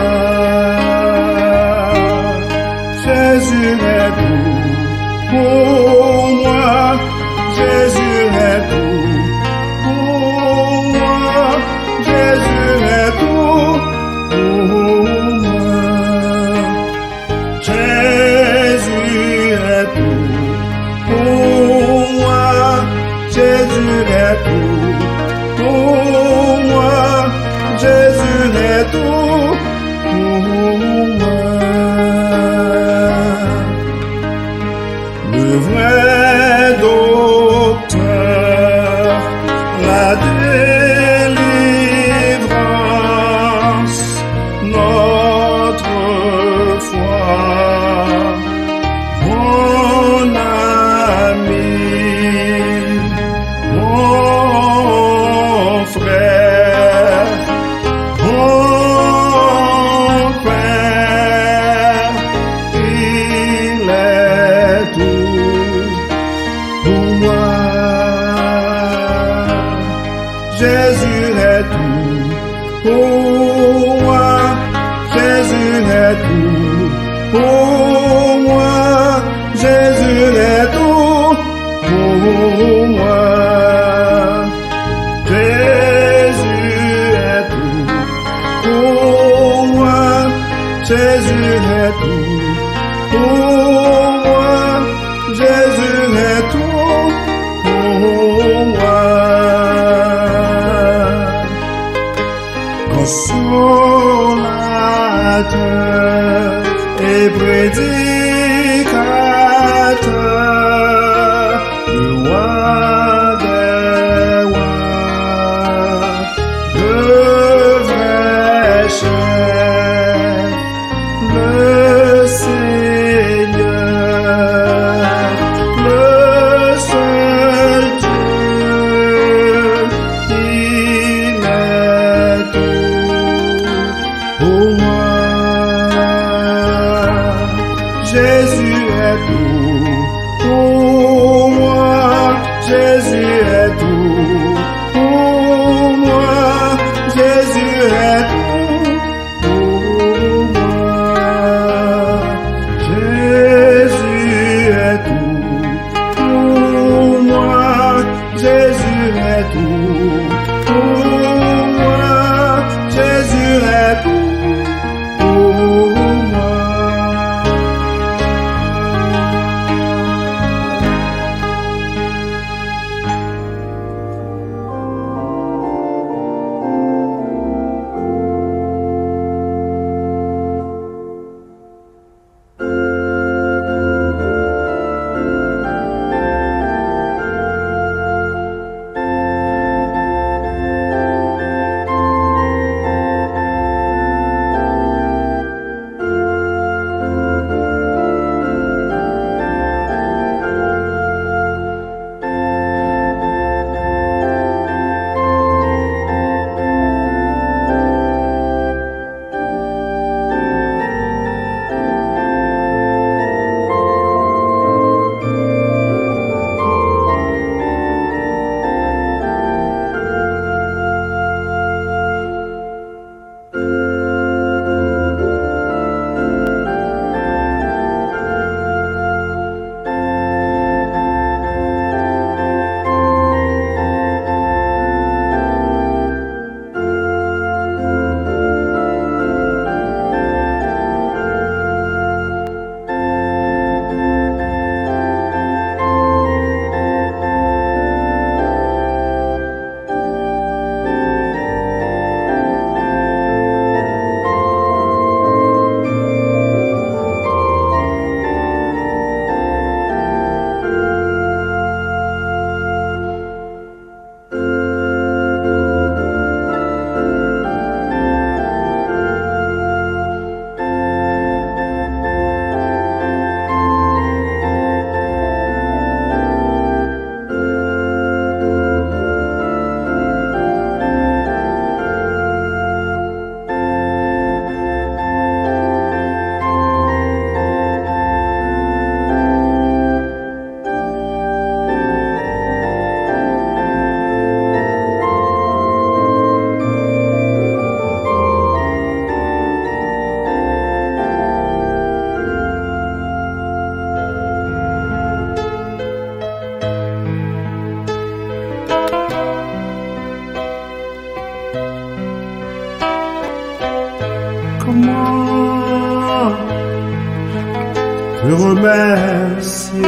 Jésus est tout pour moi. Jésus est tout pour moi. Jésus est tout pour moi. Jésus est tout pour moi. Jésus est tout pour moi. Jésus est tout pour moi. Le vrai docteur, la délivrance, notre foi, mon ami, mon frère, mon père, il est tout pour moi. Jésus est tout pour moi. Jésus est tout pour moi. Jésus est tout pour moi. Jésus est tout pour moi. Jésus est tout pour moi. Jésus est tout pour moi. Consolateur et prédicateur, le roi des rois, le vrai chef, le Seigneur, le seul Dieu, il est tout pour moi. te remercier.